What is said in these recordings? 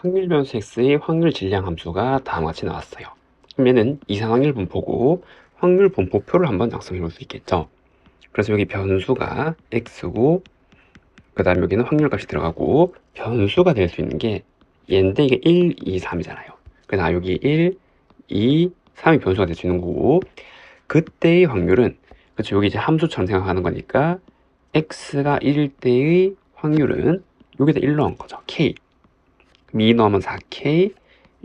확률 변수 x의 확률 질량 함수가 다음과 같이 나왔어요. 그러면은 이상확률 분포고 확률 분포표를 한번 작성해 볼 수 있겠죠. 그래서 여기 변수가 x고 그 다음 여기는 확률값이 들어가고 변수가 될 수 있는 게 얘인데 이게 1, 2, 3이잖아요. 그래서 여기 1, 2, 3이 변수가 될 수 있는 거고 그때의 확률은 그렇죠. 여기 이제 함수처럼 생각하는 거니까 x가 1일 때의 확률은 여기다 1 넣은 거죠. k. 2 넣으면 4k,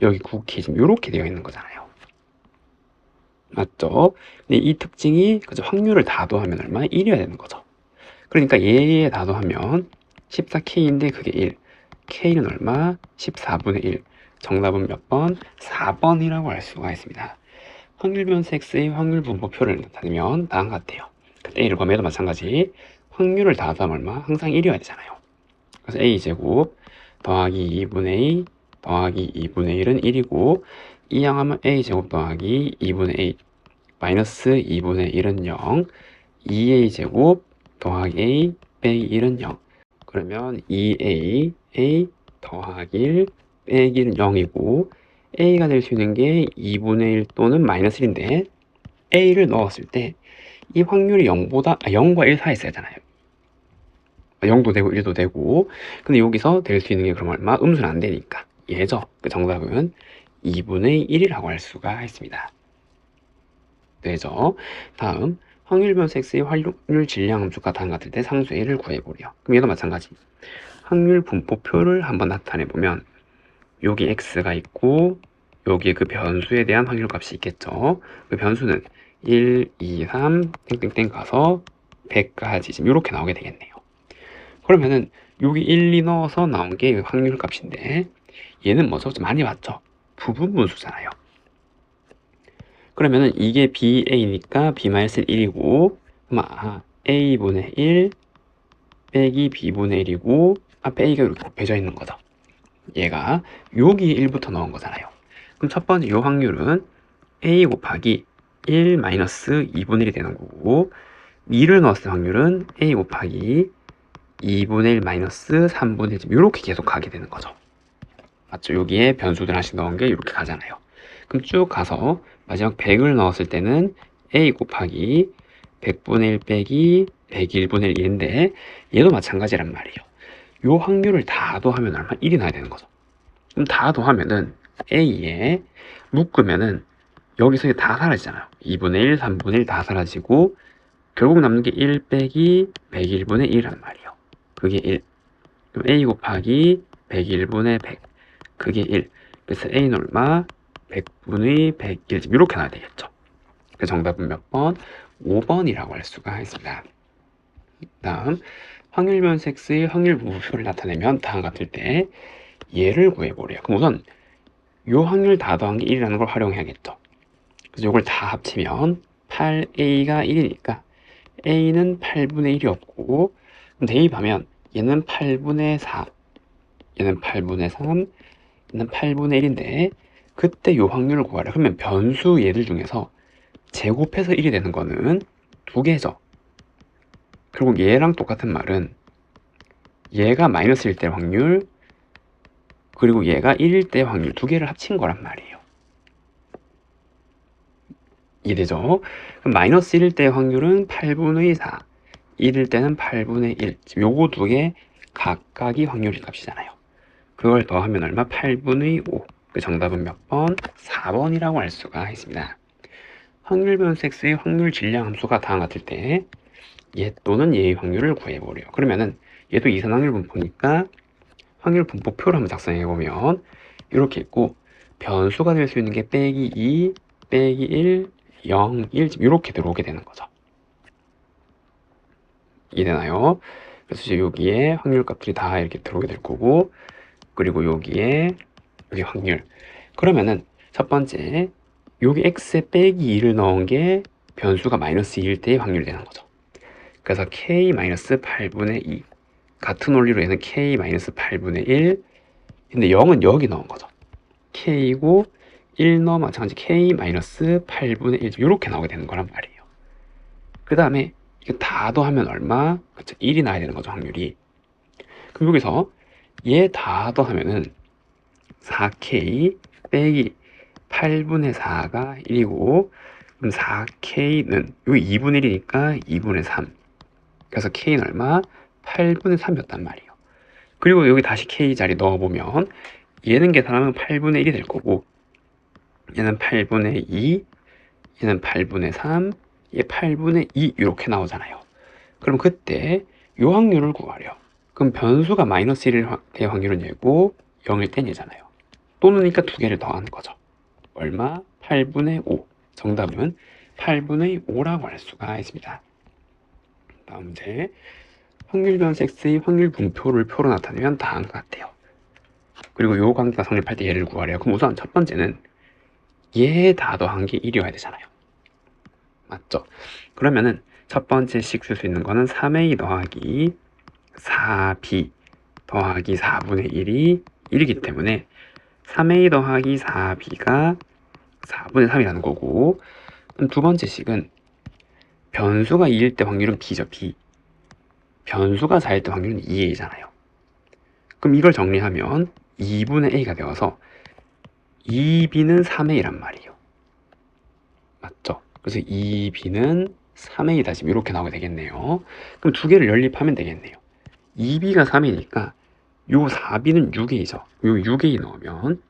여기 9k 지금 이렇게 되어 있는 거잖아요. 맞죠? 근데 이 특징이 그죠? 확률을 다 더하면 얼마? 1이어야 되는 거죠. 그러니까 얘에 다 더하면 14k인데 그게 1. k는 얼마? 14분의 1. 정답은 몇 번? 4번이라고 할 수가 있습니다. 확률 변수 x의 확률 분포표를 나타내면 다음과 같아요. 그때 A를 구하면 마찬가지. 확률을 다 더하면 얼마? 항상 1이어야 되잖아요. 그래서 a제곱 더하기 2분의 2 더하기 2분의 1은 1이고 이항하면 a제곱 더하기 2분의 1 마이너스 2분의 1은 0 2a제곱 더하기 a 빼기 1은 0 그러면 2a a 더하기 1 빼기 1은 0이고 a가 될 수 있는 게 2분의 1 또는 마이너스 1인데 a를 넣었을 때 이 확률이 0과 1 사이에 있어야 하잖아요. 0도 되고 1도 되고 근데 여기서 될 수 있는 게 그럼 얼마? 음수는 안 되니까 얘죠. 그 정답은 2분의 1이라고 할 수가 있습니다. 되죠? 다음 확률 변수 x의 확률 질량 함수가 다음과 같을 때 상수 a를 구해보래요. 그럼 얘도 마찬가지 확률 분포표를 한번 나타내 보면 여기 x가 있고 여기에 그 변수에 대한 확률 값이 있겠죠. 그 변수는 1, 2, 3 땡땡땡 가서 100까지 지금 이렇게 나오게 되겠네요. 그러면은 여기 1, 2 넣어서 나온 게 확률 값인데 얘는 뭐죠? 좀 많이 봤죠? 부분 분수잖아요. 그러면은 이게 BA니까 B-1이고 그럼 A분의 1 빼기 B분의 1이고 앞에 A가 이렇게 곱해져 있는 거죠. 얘가 여기 1부터 넣은 거잖아요. 그럼 첫 번째 요 확률은 A 곱하기 1 마이너스 2분의 1이 되는 거고 2를 넣었을 때 확률은 A 곱하기 2분의 1 마이너스 3분의 1 이렇게 계속 가게 되는 거죠. 맞죠? 여기에 변수들 하나씩 넣은 게 이렇게 가잖아요. 그럼 쭉 가서 마지막 100을 넣었을 때는 a 곱하기 100분의 1 빼기 101분의 1인데 얘도 마찬가지란 말이에요. 요 확률을 다 더하면 얼마? 1이 나야 되는 거죠. 그럼 다 더하면은 a에 묶으면은 여기서 이게 다 사라지잖아요. 2분의 1, 3분의 1 다 사라지고 결국 남는 게 1 빼기 101분의 1이란 말이에요. 그게 1. 그럼 a 곱하기 101분의 100 그게 1. 그래서 a는 얼마? 100분의 101 이렇게 나와야 되겠죠. 그 정답은 몇 번? 5번이라고 할 수가 있습니다. 다음 확률 변수 x의 확률 분포표를 나타내면 다음과 같을 때 얘를 구해보래요. 그럼 우선 요 확률 다 더한 게 1이라는 걸 활용해야겠죠. 그래서 이걸 다 합치면 8a가 1이니까 a는 8분의 1이었고 그럼 대입하면 얘는 8분의 4 얘는 8분의 3 얘는 8분의 1인데 그때 요 확률을 구하라. 그러면 변수 얘들 중에서 제곱해서 1이 되는 거는 두 개죠. 결국 얘랑 똑같은 말은 얘가 마이너스일 때 확률 그리고 얘가 1일 때 확률 두 개를 합친 거란 말이에요. 이해되죠? 그럼 마이너스 1일 때 확률은 8분의 4 1일 때는 8분의 1 요거 두 개 각각이 확률 값이잖아요. 그걸 더하면 얼마? 8분의 5 그 정답은 몇 번? 4번이라고 할 수가 있습니다. 확률 변수 x의 확률 질량 함수가 다음과 같을 때 얘 또는 얘의 확률을 구해보래요. 그러면은 얘도 이산확률 분포니까 확률 분포표를 한번 작성해보면 이렇게 있고 변수가 될 수 있는 게 빼기 2, 빼기 1, 0, 1 이렇게 들어오게 되는 거죠. 이해되나요? 그래서 이제 여기에 확률 값들이 다 이렇게 들어오게 될 거고 그리고 여기에 여기 확률 그러면은 첫 번째 여기 x에 빼기 2를 넣은 게 변수가 마이너스 2일 때의 확률이 되는 거죠. 그래서 k-8분의 2 같은 원리로 얘는 k-8분의 1 근데 0은 여기 넣은 거죠. k이고 1 넣으면 마찬가지 k-8분의 1 이렇게 나오게 되는 거란 말이에요. 그 다음에 이거 다 더하면 얼마? 그쵸 1이 나야 되는 거죠 확률이. 그럼 여기서 얘 다 더하면은 4K 빼기 8분의 4가 1이고, 그럼 4K는 여기 2분의 1이니까 2분의 3. 그래서 K는 얼마? 8분의 3이었단 말이에요. 그리고 여기 다시 K 자리 넣어보면 얘는 계산하면 8분의 1이 될 거고, 얘는 8분의 2, 얘는 8분의 3, 얘 8분의 2 이렇게 나오잖아요. 그럼 그때 요 확률을 구하려. 그럼 변수가 마이너스 1일 될 확률은 얘고 0일 땐 얘잖아요. 또는니까 두 개를 더하는 거죠. 얼마? 8분의 5. 정답은 8분의 5라고 할 수가 있습니다. 다음 문제. 확률 변수 x의 확률 분표를 표로 나타내면 다음과 같아요. 그리고 요 관계가 성립할 때 얘를 구하래요. 그럼 우선 첫 번째는 얘 다 더한 게 1이어야 되잖아요. 맞죠? 그러면은 첫 번째 식 쓸 수 있는 거는 3a 더하기 4b 더하기 4분의 1이 1이기 때문에 3a 더하기 4b가 4분의 3이라는 거고, 그럼 두 번째 식은 변수가 2일 때 확률은 b죠, b. 변수가 4일 때 확률은 2a잖아요. 그럼 이걸 정리하면 2분의 a가 되어서 2b는 3a란 말이에요. 맞죠? 그래서 2b는 3a다. 지금 이렇게 나오게 되겠네요. 그럼 두 개를 연립하면 되겠네요. 2b가 3이니까 요 4b는 6a죠. 요 6a 넣으면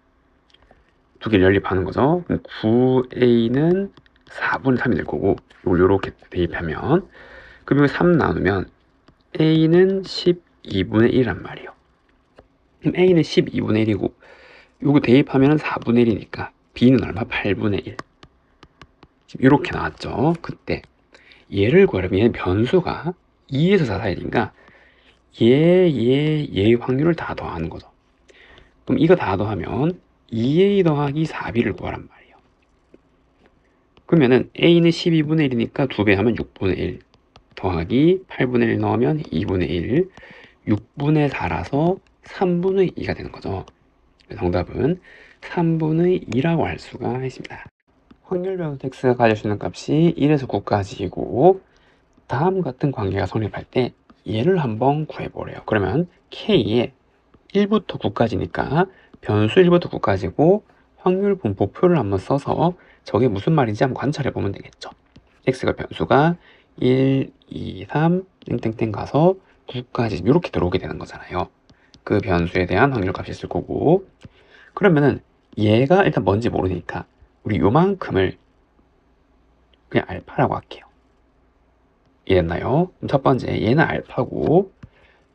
두 개를 연립하는 거죠. 그럼 9a는 4분의 3이 될 거고, 이걸 요렇게 대입하면, 그럼 여기 3 나누면 a는 12분의 1이란 말이에요. 그럼 a는 12분의 1이고, 요거 대입하면 4분의 1이니까 b는 얼마? 8분의 1. 지금 이렇게 나왔죠. 그때 얘를 구하려면 얘는 변수가 2에서 4 사이니까 얘의 확률을 다 더하는 거죠. 그럼 이거 다 더하면 2a 더하기 4b를 구하란 말이에요. 그러면은 a는 12분의 1이니까 2배 하면 6분의 1 더하기 8분의 1 넣으면 2분의 1, 6분의 4라서 3분의 2가 되는 거죠. 정답은 3분의 2라고 할 수가 있습니다. 확률 변수 x가 가질 수 있는 값이 1에서 9까지이고, 다음 같은 관계가 성립할 때 얘를 한번 구해보래요. 그러면 k에 1부터 9까지니까 변수 1부터 9까지고 확률 분포표를 한번 써서 저게 무슨 말인지 한번 관찰해 보면 되겠죠. x가 변수가 1, 2, 3 땡땡땡 가서 9까지 이렇게 들어오게 되는 거잖아요. 그 변수에 대한 확률 값이 있을 거고, 그러면은 얘가 일단 뭔지 모르니까 우리 요만큼을 그냥 알파라고 할게요. 이해됐나요? 첫 번째 얘는 알파고,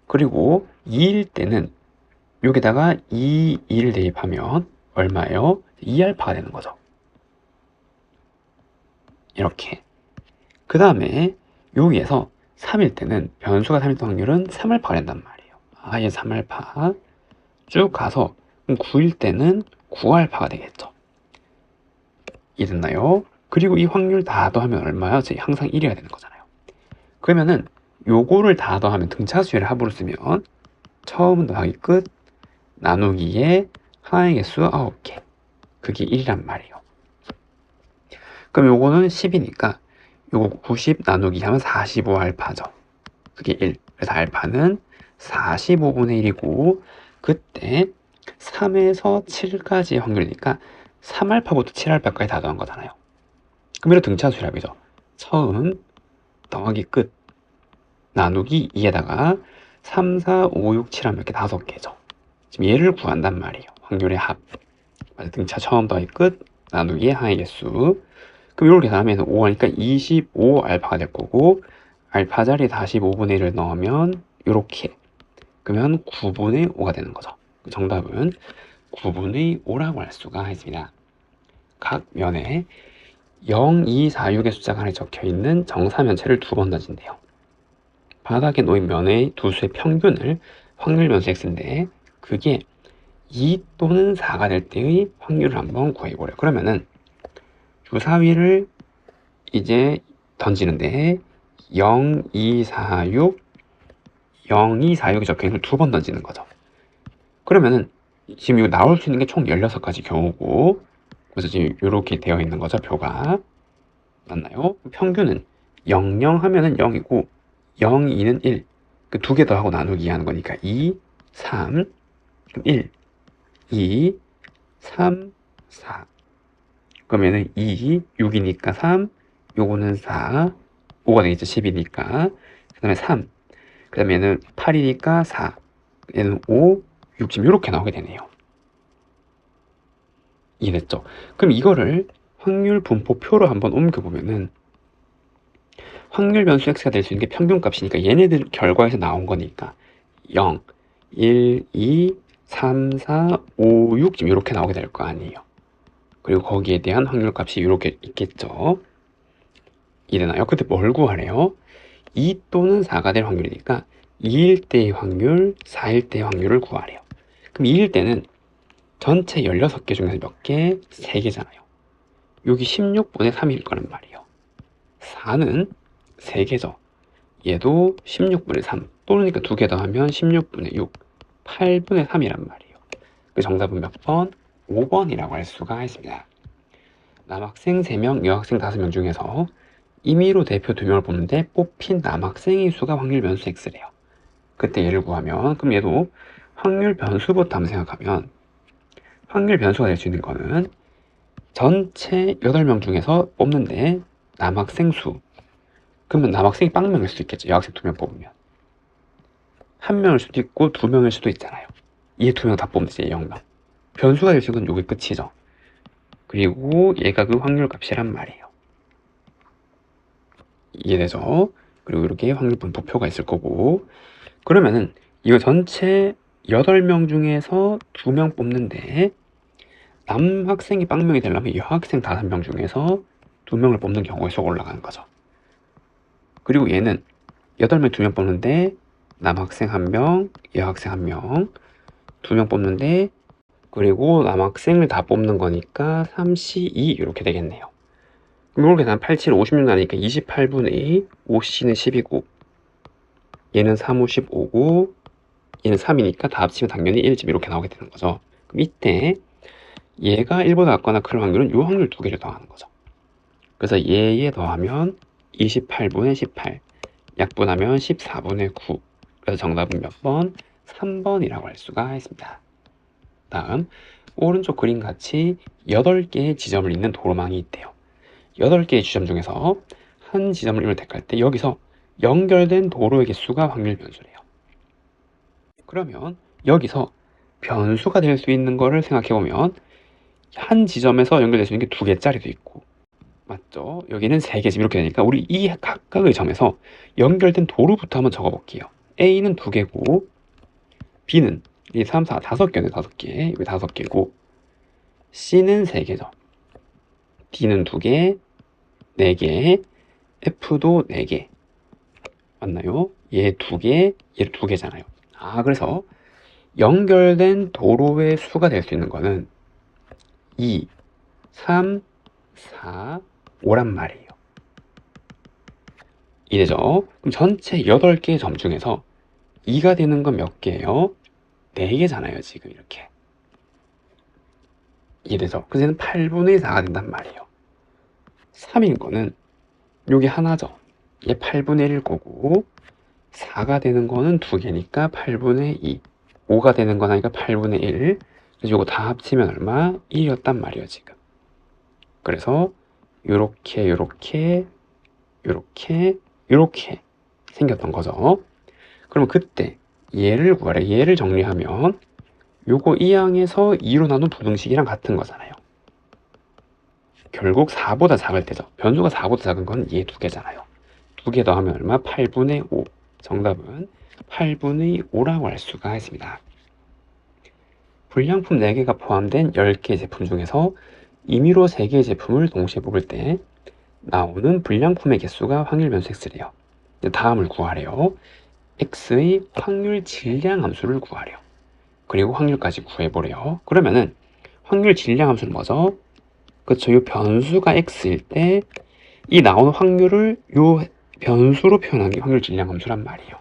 그리고 2일 때는 여기다가 2를 대입하면 얼마예요? 2알파가 되는 거죠. 이렇게. 그 다음에 여기에서 3일 때는 변수가 3일 때 확률은 3알파가 된단 말이에요. 얘 3알파 쭉 가서 9일 때는 9알파가 되겠죠. 이해됐나요? 그리고 이 확률 다 더하면 얼마야? 항상 1이어야 되는 거잖아요. 그러면은 요거를 다 더하면 등차수열의 합으로 쓰면 처음 더하기 끝 나누기에 하나의 개수 9개, 그게 1이란 말이에요. 그럼 요거는 10이니까 요거 90 나누기 하면 45알파죠. 그게 1. 그래서 알파는 45분의 1이고, 그때 3에서 7까지의 확률이니까 3알파부터 7알파까지 다 더한 거잖아요. 그럼 이런 등차수열합이죠. 처음 더하기 끝 나누기 2에다가 3, 4, 5, 6, 7 하면 이렇게 5개죠. 지금 얘를 구한단 말이에요. 확률의 합. 등차 처음 더하기 끝 나누기의 하나의 개수. 그럼 이걸 계산하면 5하니까 25알파가 될 거고, 알파 자리에 다시 5분의 1을 넣으면 이렇게. 그러면 9분의 5가 되는 거죠. 정답은 9분의 5라고 할 수가 있습니다. 각 면에 0, 2, 4, 6의 숫자가 하나 적혀 있는 정사면체를 두 번 던진대요. 바닥에 놓인 면의 두 수의 평균을 확률 변수 x인데, 그게 2 또는 4가 될 때의 확률을 한번 구해보래요. 그러면은 주사위를 이제 던지는데 0, 2, 4, 6 0, 2, 4, 6이 적혀있는 걸 두 번 던지는 거죠. 그러면은 지금 이거 나올 수 있는 게 총 16가지 경우고, 그래서 지금 이렇게 되어 있는 거죠, 표가. 맞나요? 평균은 0, 0 하면은 0이고 0, 2는 1. 그 두 개 더하고 나누기 하는 거니까 2, 3, 1, 2, 3, 4. 그러면은 2, 6이니까 3, 요거는 4, 5가 되겠죠. 10이니까. 그 다음에 3. 그 다음에 얘는 8이니까 4. 얘는 5, 6, 10 이렇게 나오게 되네요. 이해됐죠? 그럼 이거를 확률 분포표로 한번 옮겨보면은 확률 변수 x가 될 수 있는 게 평균값이니까 얘네들 결과에서 나온 거니까 0, 1, 2, 3, 4, 5, 6 지금 이렇게 나오게 될 거 아니에요. 그리고 거기에 대한 확률값이 이렇게 있겠죠. 이해되나요? 근데 뭘 구하래요? 2 또는 4가 될 확률이니까 2일 때의 확률, 4일 때의 확률을 구하래요. 그럼 2일 때는 전체 16개 중에서 몇 개? 3개잖아요. 여기 16분의 3일 거란 말이에요. 4는 3개죠. 얘도 16분의 3. 또르니까 2개 더하면 16분의 6. 8분의 3이란 말이에요. 그 정답은 몇 번? 5번이라고 할 수가 있습니다. 남학생 3명, 여학생 5명 중에서 임의로 대표 2명을 뽑는데 뽑힌 남학생의 수가 확률 변수 x래요. 그때 얘를 구하면, 그럼 얘도 확률 변수부터 한번 생각하면 확률 변수가 될 수 있는 거는 전체 8명 중에서 뽑는데 남학생 수. 그러면 남학생이 빵명일 수도 있겠죠. 여학생 2명 뽑으면. 1명일 수도 있고 2명일 수도 있잖아요. 얘 2명 다 뽑으면 이제 0명. 변수가 될 수 있는 건 요게 끝이죠. 그리고 얘가 그 확률 값이란 말이에요. 이해되죠? 그리고 이렇게 확률 분포표가 있을 거고, 그러면은 이거 전체 8명 중에서 2명 뽑는데 남학생이 빵명이 되려면 여학생 5명 중에서 2명을 뽑는 경우의 수가 올라가는 거죠. 그리고 얘는 8명 2명 뽑는데 남학생 1명, 여학생 1명 2명 뽑는데, 그리고 남학생을 다 뽑는 거니까 3C2 이렇게 되겠네요. 그럼 이렇게 난 8, 7, 56 나니까 28분의 2, 5C는 10이고 얘는 3, 5, 15고 얘는 3이니까 다 합치면 당연히 1집 이렇게 나오게 되는 거죠. 그럼 이때 얘가 1보다 작거나 큰 확률은 이 확률 2개를 더하는 거죠. 그래서 얘에 더하면 28분의 18, 약분하면 14분의 9. 그래서 정답은 몇 번? 3번이라고 할 수가 있습니다. 다음, 오른쪽 그림 같이 8개의 지점을 잇는 도로망이 있대요. 8개의 지점 중에서 한 지점을 이걸 택할 때 여기서 연결된 도로의 개수가 확률 변수래요. 그러면 여기서 변수가 될 수 있는 거를 생각해보면 한 지점에서 연결될 수 있는 게 2개짜리도 있고, 맞죠? 여기는 3개 집 이렇게 되니까 우리 이 각각의 점에서 연결된 도로부터 한번 적어볼게요. A는 2개고 B는 2, 3, 4, 5개네. 5개. 여기 5개고 C는 3개죠. D는 2개, 4개, F도 4개. 맞나요? 얘 2개, 얘 2개잖아요. 그래서 연결된 도로의 수가 될 수 있는 거는 2, 3, 4, 5란 말이에요. 이해되죠? 그럼 전체 8개의 점 중에서 2가 되는 건 몇 개예요? 4개잖아요, 지금 이렇게. 이해되죠? 그래서 얘는 8분의 4가 된단 말이에요. 3인 거는 요게 하나죠. 얘 8분의 1 거고 4가 되는 거는 2개니까 8분의 2. 5가 되는 거니까 8분의 1. 그래서 요거 다 합치면 얼마? 1이었단 말이에요, 지금. 그래서 요렇게 요렇게 요렇게 요렇게 생겼던 거죠. 그러면 그때 얘를 구하래. 얘를 정리하면 요거 2항에서 2로 나눈 부등식이랑 같은 거잖아요. 결국 4보다 작을 때죠. 변수가 4보다 작은 건 얘 2개잖아요. 2개 더하면 얼마? 8분의 5. 정답은 8분의 5라고 할 수가 있습니다. 불량품 4개가 포함된 10개의 제품 중에서 임의로 3개의 제품을 동시에 뽑을 때 나오는 불량품의 개수가 확률 변수 x래요. 다음을 구하래요. x의 확률 질량 함수를 구하래요. 그리고 확률까지 구해보래요. 그러면은 확률 질량 함수는 뭐죠? 그쵸, 이 변수가 x일 때 이 나오는 확률을 이 변수로 표현한 게 확률 질량 함수란 말이에요.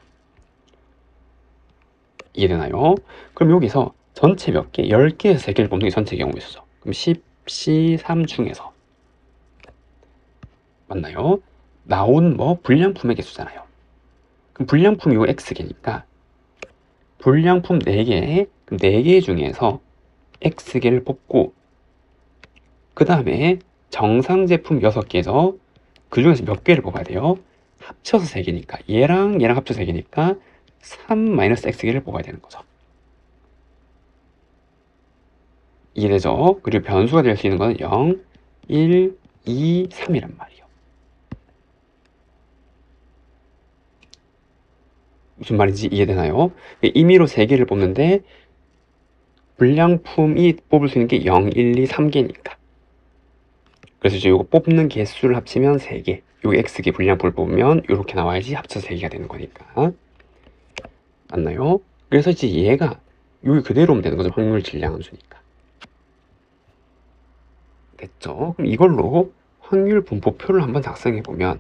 이해되나요? 그럼 여기서 전체 몇 개? 10개에서 3개를 뽑는 게 전체 경우의 수죠. 그럼 10, C3 중에서 맞나요? 나온 불량품의 개수잖아요. 그럼 불량품이 요 x개니까 불량품 4개, 그럼 4개 중에서 x개를 뽑고 그 다음에 정상 제품 6개죠. 그 중에서 몇 개를 뽑아야 돼요? 합쳐서 3개니까 얘랑 합쳐서 3개니까 3-x개를 뽑아야 되는 거죠. 이해되죠? 그리고 변수가 될 수 있는 거는 0, 1, 2, 3이란 말이에요. 무슨 말인지 이해되나요? 임의로 3개를 뽑는데 불량품이 뽑을 수 있는 게 0, 1, 2, 3개니까. 그래서 이제 이거 뽑는 개수를 합치면 3개. 요 x개 불량품을 뽑으면 이렇게 나와야지 합쳐서 3개가 되는 거니까. 맞나요? 그래서 이제 얘가 여기 그대로 오면 되는 거죠. 확률 질량 함수니까. 됐죠? 그럼 이걸로 확률 분포표를 한번 작성해 보면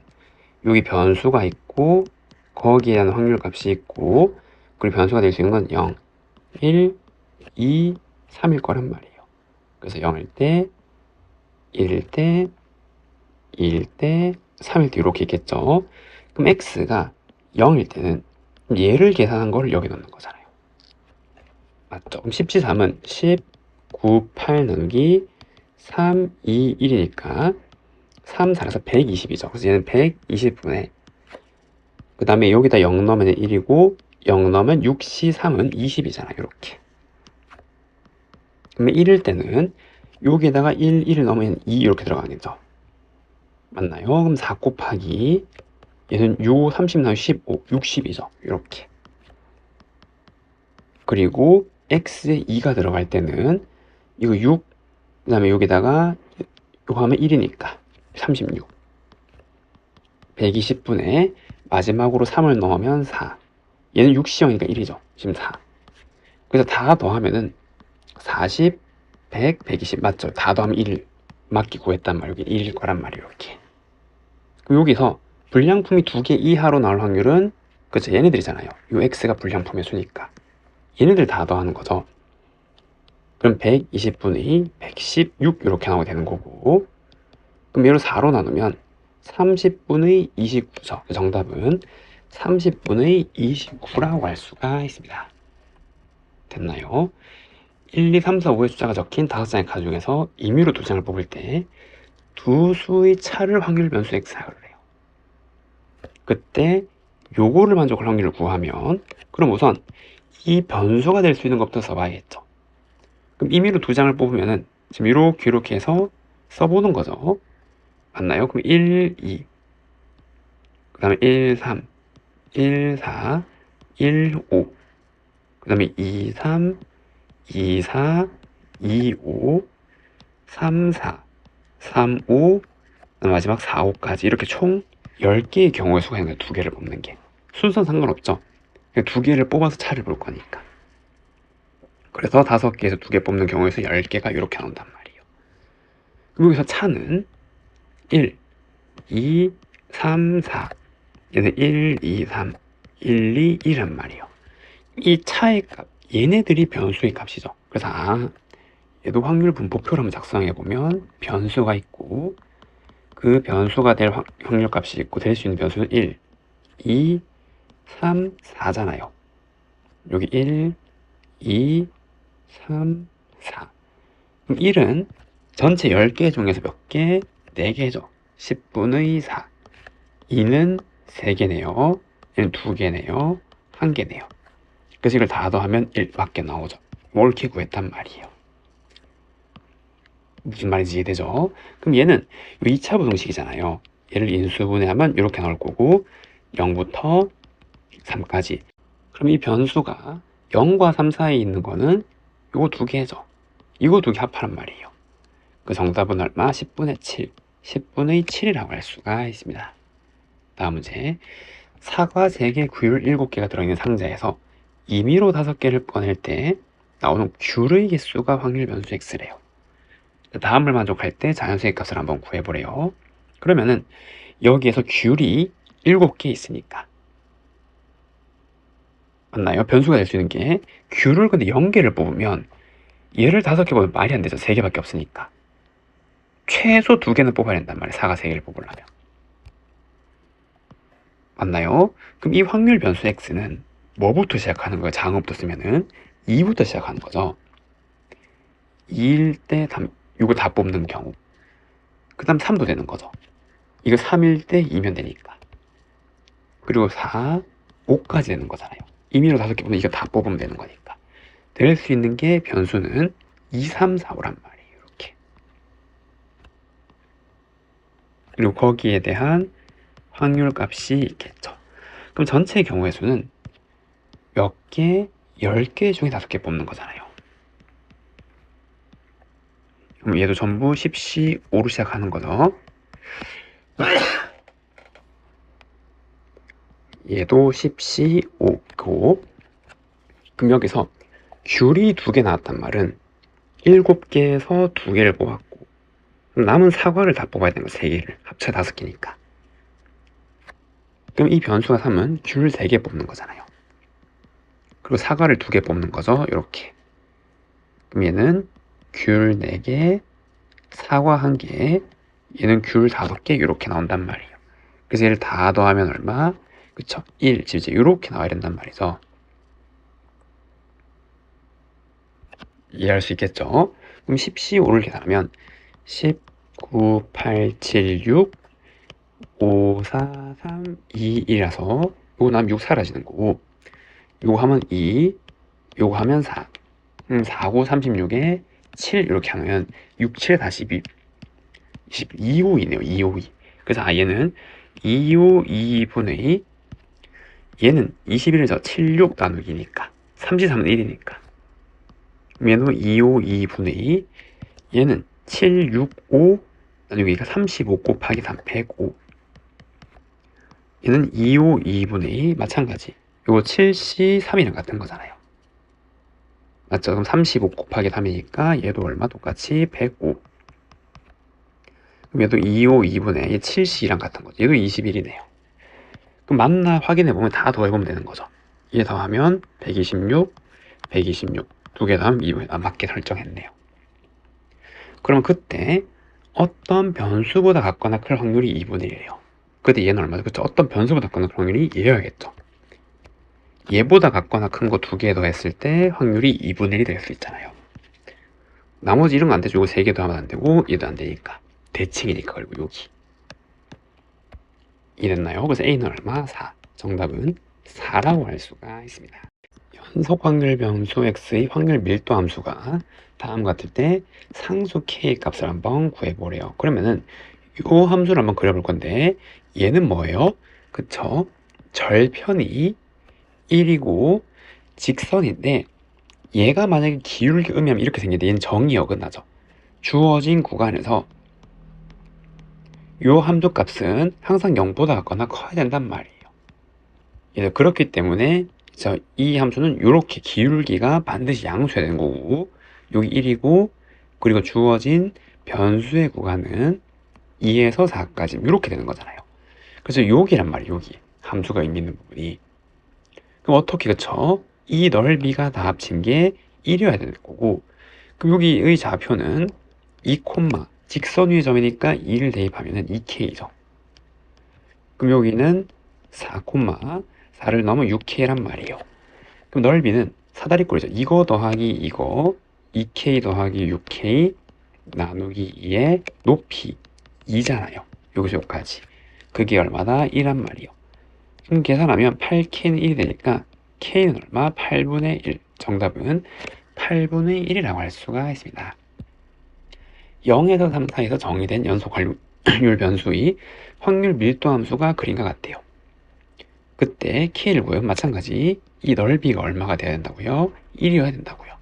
여기 변수가 있고 거기에 대한 확률 값이 있고 그리고 변수가 될 수 있는 건 0, 1, 2, 3일 거란 말이에요. 그래서 0일 때, 1일 때, 2일 때, 3일 때 이렇게 있겠죠. 그럼 x가 0일 때는 얘를 계산한 거를 여기 넣는 거잖아요. 맞죠? 그럼 10-3은 10, 9, 8 나누기 3, 2, 1이니까 3, 4에서 120이죠. 그래서 얘는 120분의 그 다음에 여기다 0 넣으면 1이고 0 넣으면 6시 3은 20이잖아. 이렇게. 그러면 1일 때는 여기에다가 1, 1을 넣으면 2 이렇게 들어가겠죠. 맞나요? 그럼 4 곱하기 얘는 6, 30 나누기 15, 60이죠. 이렇게. 그리고 x에 2가 들어갈 때는 이거 6, 그 다음에 여기다가 이거 하면 1이니까 36. 120분에 마지막으로 3을 넣으면 4. 얘는 6시형이니까 1이죠. 지금 4. 그래서 다 더하면은 40, 100, 120 맞죠? 다 더하면 1 맞게 구했단 말이에요. 여기 1일 거란 말이에요. 이렇게. 그럼 여기서 불량품이 2개 이하로 나올 확률은 그쵸? 얘네들이잖아요. 요 x가 불량품의 수니까. 얘네들 다 더하는 거죠. 그럼 120분의 116 이렇게 나오게 되는 거고 그럼 얘를 4로 나누면 30분의 29죠. 정답은 30분의 29라고 할 수가 있습니다. 됐나요? 1, 2, 3, 4, 5의 숫자가 적힌 5장의 카드 중에서 임의로 2장을 뽑을 때 두 수의 차를 확률 변수 x라고 해요. 그때 요거를 만족할 확률을 구하면 그럼 우선 이 변수가 될 수 있는 것부터 써봐야겠죠. 그럼 임의로 2장을 뽑으면은 지금 이렇게 해서 써보는 거죠. 맞나요? 그럼 1, 2, 그 다음에 1, 3, 1, 4, 1, 5, 그 다음에 2, 3, 2, 4, 2, 5, 3, 4, 3, 5, 마지막 4, 5까지 이렇게 총 10개의 경우의 수가 있는 거예요. 2개를 뽑는 게. 순서는 상관없죠. 그냥 2개를 뽑아서 차를 볼 거니까. 그래서 5개에서 2개 뽑는 경우에서 10개가 이렇게 나온단 말이에요. 그럼 여기서 차는 1, 2, 3, 4 얘는 1, 2, 3, 1, 2, 1란 말이에요. 이 차의 값, 얘네들이 변수의 값이죠. 그래서 얘도 확률 분포표를 한번 작성해보면 변수가 있고 그 변수가 될 확률 값이 있고 될 수 있는 변수는 1, 2, 3, 4잖아요. 여기 1, 2, 3, 4. 그럼 1은 전체 10개 중에서 몇 개? 4개죠. 10분의 4. 2는 3개네요. 얘는 2개네요. 1개네요. 그래서 이걸 다 더하면 1밖에 나오죠. 이렇게 구했단 말이에요. 무슨 말인지 이해되죠? 그럼 얘는 2차 부등식이잖아요. 얘를 인수분해하면 이렇게 나올 거고 0부터 3까지. 그럼 이 변수가 0과 3 사이에 있는 거는 이거 2개죠. 이거 2개 합하란 말이에요. 그 정답은 얼마? 10분의 7. 10분의 7이라고 할 수가 있습니다. 다음 문제. 사과 3개, 귤 7개가 들어있는 상자에서 임의로 5개를 꺼낼 때 나오는 귤의 개수가 확률 변수 x래요. 다음을 만족할 때 자연수의 값을 한번 구해보래요. 그러면은 여기에서 귤이 7개 있으니까 맞나요? 변수가 될 수 있는 게 귤을 근데 0개를 뽑으면 얘를 5개 뽑으면 말이 안 되죠. 3개밖에 없으니까 최소 2개는 뽑아야 된단 말이에요. 사과 3개를 뽑으려면 맞나요? 그럼 이 확률 변수 x는 뭐부터 시작하는 거예요? 장음부터 쓰면은 2부터 시작하는 거죠. 2일 때 이거 다 뽑는 경우 그 다음 3도 되는 거죠. 이거 3일 때 2면 되니까. 그리고 4, 5까지 되는 거잖아요. 임의로 5개 보면 이거 다 뽑으면 되는 거니까. 될 수 있는 게 변수는 2, 3, 4, 5란 말이에요. 이렇게. 그리고 거기에 대한 확률 값이 있겠죠. 그럼 전체 경우의 수는 몇 개? 10개 중에 5개 뽑는 거잖아요. 그럼 얘도 전부 10시 5로 시작하는 거죠. 얘도 10시 5고. 그럼 여기서 귤이 2개 나왔단 말은 7개에서 2개를 뽑았고, 남은 사과를 다 뽑아야 되는 거 3개를. 합쳐 5개니까. 그럼 이 변수가 3은 귤 3개 뽑는 거잖아요. 그리고 사과를 2개 뽑는 거죠. 이렇게. 그럼 얘는 귤 4개, 사과 1개, 얘는 귤 5개 이렇게 나온단 말이에요. 그래서 얘를 다 더하면 얼마? 그쵸? 1, 이제 이렇게 나와야 된단 말이죠. 이해할 수 있겠죠? 그럼 10시 5를 계산하면 10, 9, 8, 7, 6, 5, 4, 3, 2, 1이라서 요거 나면 6 사라지는 거고, 요거 하면 2, 요거 하면 4. 4, 9, 36에 7 이렇게 하면 6, 7, 42, 22호이네요. 252. 그래서 얘는 2호 2분의 얘는 21에서 76 나누기니까 33은 1이니까 얘는 2호 2분의 얘는 765 나누기가 35 곱하기 3 105. 얘는 2호 2분의 마찬가지. 요거 7C 3이랑 같은 거잖아요. 맞죠? 그럼 35 곱하기 3이니까 얘도 얼마? 똑같이 105. 그럼 얘도 2호 2분의 얘 7C랑 같은 거죠. 얘도 21이네요. 그럼 맞나 확인해보면 다 더해보면 되는 거죠. 얘 더하면 126, 126. 2개 더하면 2분의 맞게 설정했네요. 그럼 그때 어떤 변수보다 같거나 클 확률이 2분의 1이에요. 그때 얘는 얼마죠? 그쵸? 어떤 변수보다 같거나 클 확률이 얘여야겠죠. 얘보다 같거나 큰 거 2개 더했을 때 확률이 2분의 1이 될 수 있잖아요. 나머지 이런 거 안 되죠. 이거 3개 더하면 안 되고 얘도 안 되니까. 대칭이니까. 그리고 여기 이랬나요? 그래서 A는 얼마? 4. 정답은 4라고 할 수가 있습니다. 연속 확률 변수 X의 확률 밀도 함수가 다음 같을 때 상수 K 값을 한번 구해보래요. 그러면은 이 함수를 한번 그려볼 건데 얘는 뭐예요? 그쵸? 절편이 1이고 직선인데 얘가 만약에 기울기 의미하면 이렇게 생긴데 얘는 정이 어긋나죠. 주어진 구간에서 이 함수 값은 항상 0보다 같거나 커야 된단 말이에요. 그래서 그렇기 때문에 이 함수는 이렇게 기울기가 반드시 양수해야 되는 거고 여기 1이고 그리고 주어진 변수의 구간은 2에서 4까지 이렇게 되는 거잖아요. 그래서 여기란 말이에요. 여기 함수가 의미 있는 부분이. 그럼 어떻게 그쵸? 이 넓이가 다 합친 게 1이어야 되는 거고 그럼 여기의 좌표는 2, 직선 위의 점이니까 2를 대입하면 2K죠. 그럼 여기는 4, 4를 넣으면 6K란 말이에요. 그럼 넓이는 사다리꼴이죠. 이거 더하기 이거 2K 더하기 6K 나누기 2의 높이 2잖아요. 여기서 여기까지. 그게 얼마다? 1란 말이에요. 그럼 계산하면 8K는 1이 되니까 K는 얼마? 8분의 1. 정답은 8분의 1이라고 할 수가 있습니다. 0에서 3 사이에서 정의된 연속 확률 변수의 확률 밀도 함수가 그림과 같아요. 그때 K를 구하면 마찬가지 이 넓이가 얼마가 돼야 된다고요? 1이어야 된다고요.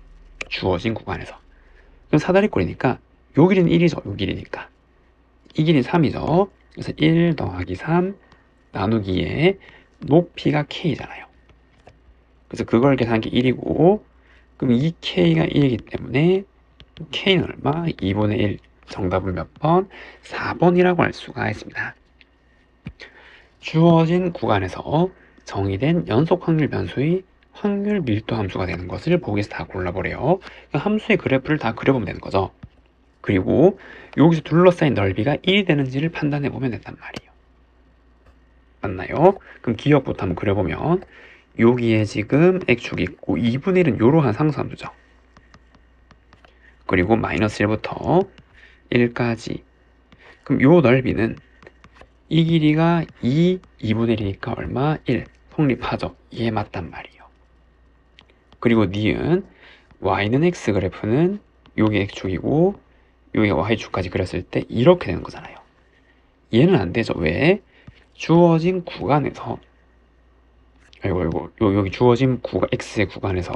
주어진 구간에서. 그럼 사다리꼴이니까 요 길이는 1이죠. 요 길이니까. 이 길이는 3이죠. 그래서 1 더하기 3 나누기에 높이가 K잖아요. 그래서 그걸 계산한 게 1이고 그럼 2K가 1이기 때문에 K는 얼마? 2분의 1. 정답은 몇 번? 4번이라고 할 수가 있습니다. 주어진 구간에서 정의된 연속 확률 변수의 확률 밀도 함수가 되는 것을 보기에서 다 골라보래요. 그 함수의 그래프를 다 그려보면 되는 거죠. 그리고 여기서 둘러싸인 넓이가 1이 되는지를 판단해 보면 된단 말이에요. 맞나요? 그럼 기억부터 한번 그려보면 여기에 지금 x축이 있고 2분의 1은 이러한 상수함수죠. 그리고 마이너스 1부터 1까지 그럼 요 넓이는 이 길이가 2분의 1이니까 얼마? 1. 성립하죠. 이에 맞단 말이에요. 그리고 니은 y는 x 그래프는 요게 x축이고 요게 y축까지 그렸을 때 이렇게 되는 거잖아요. 얘는 안 되죠. 왜? 주어진 구간에서 여기 주어진 x의 구간에서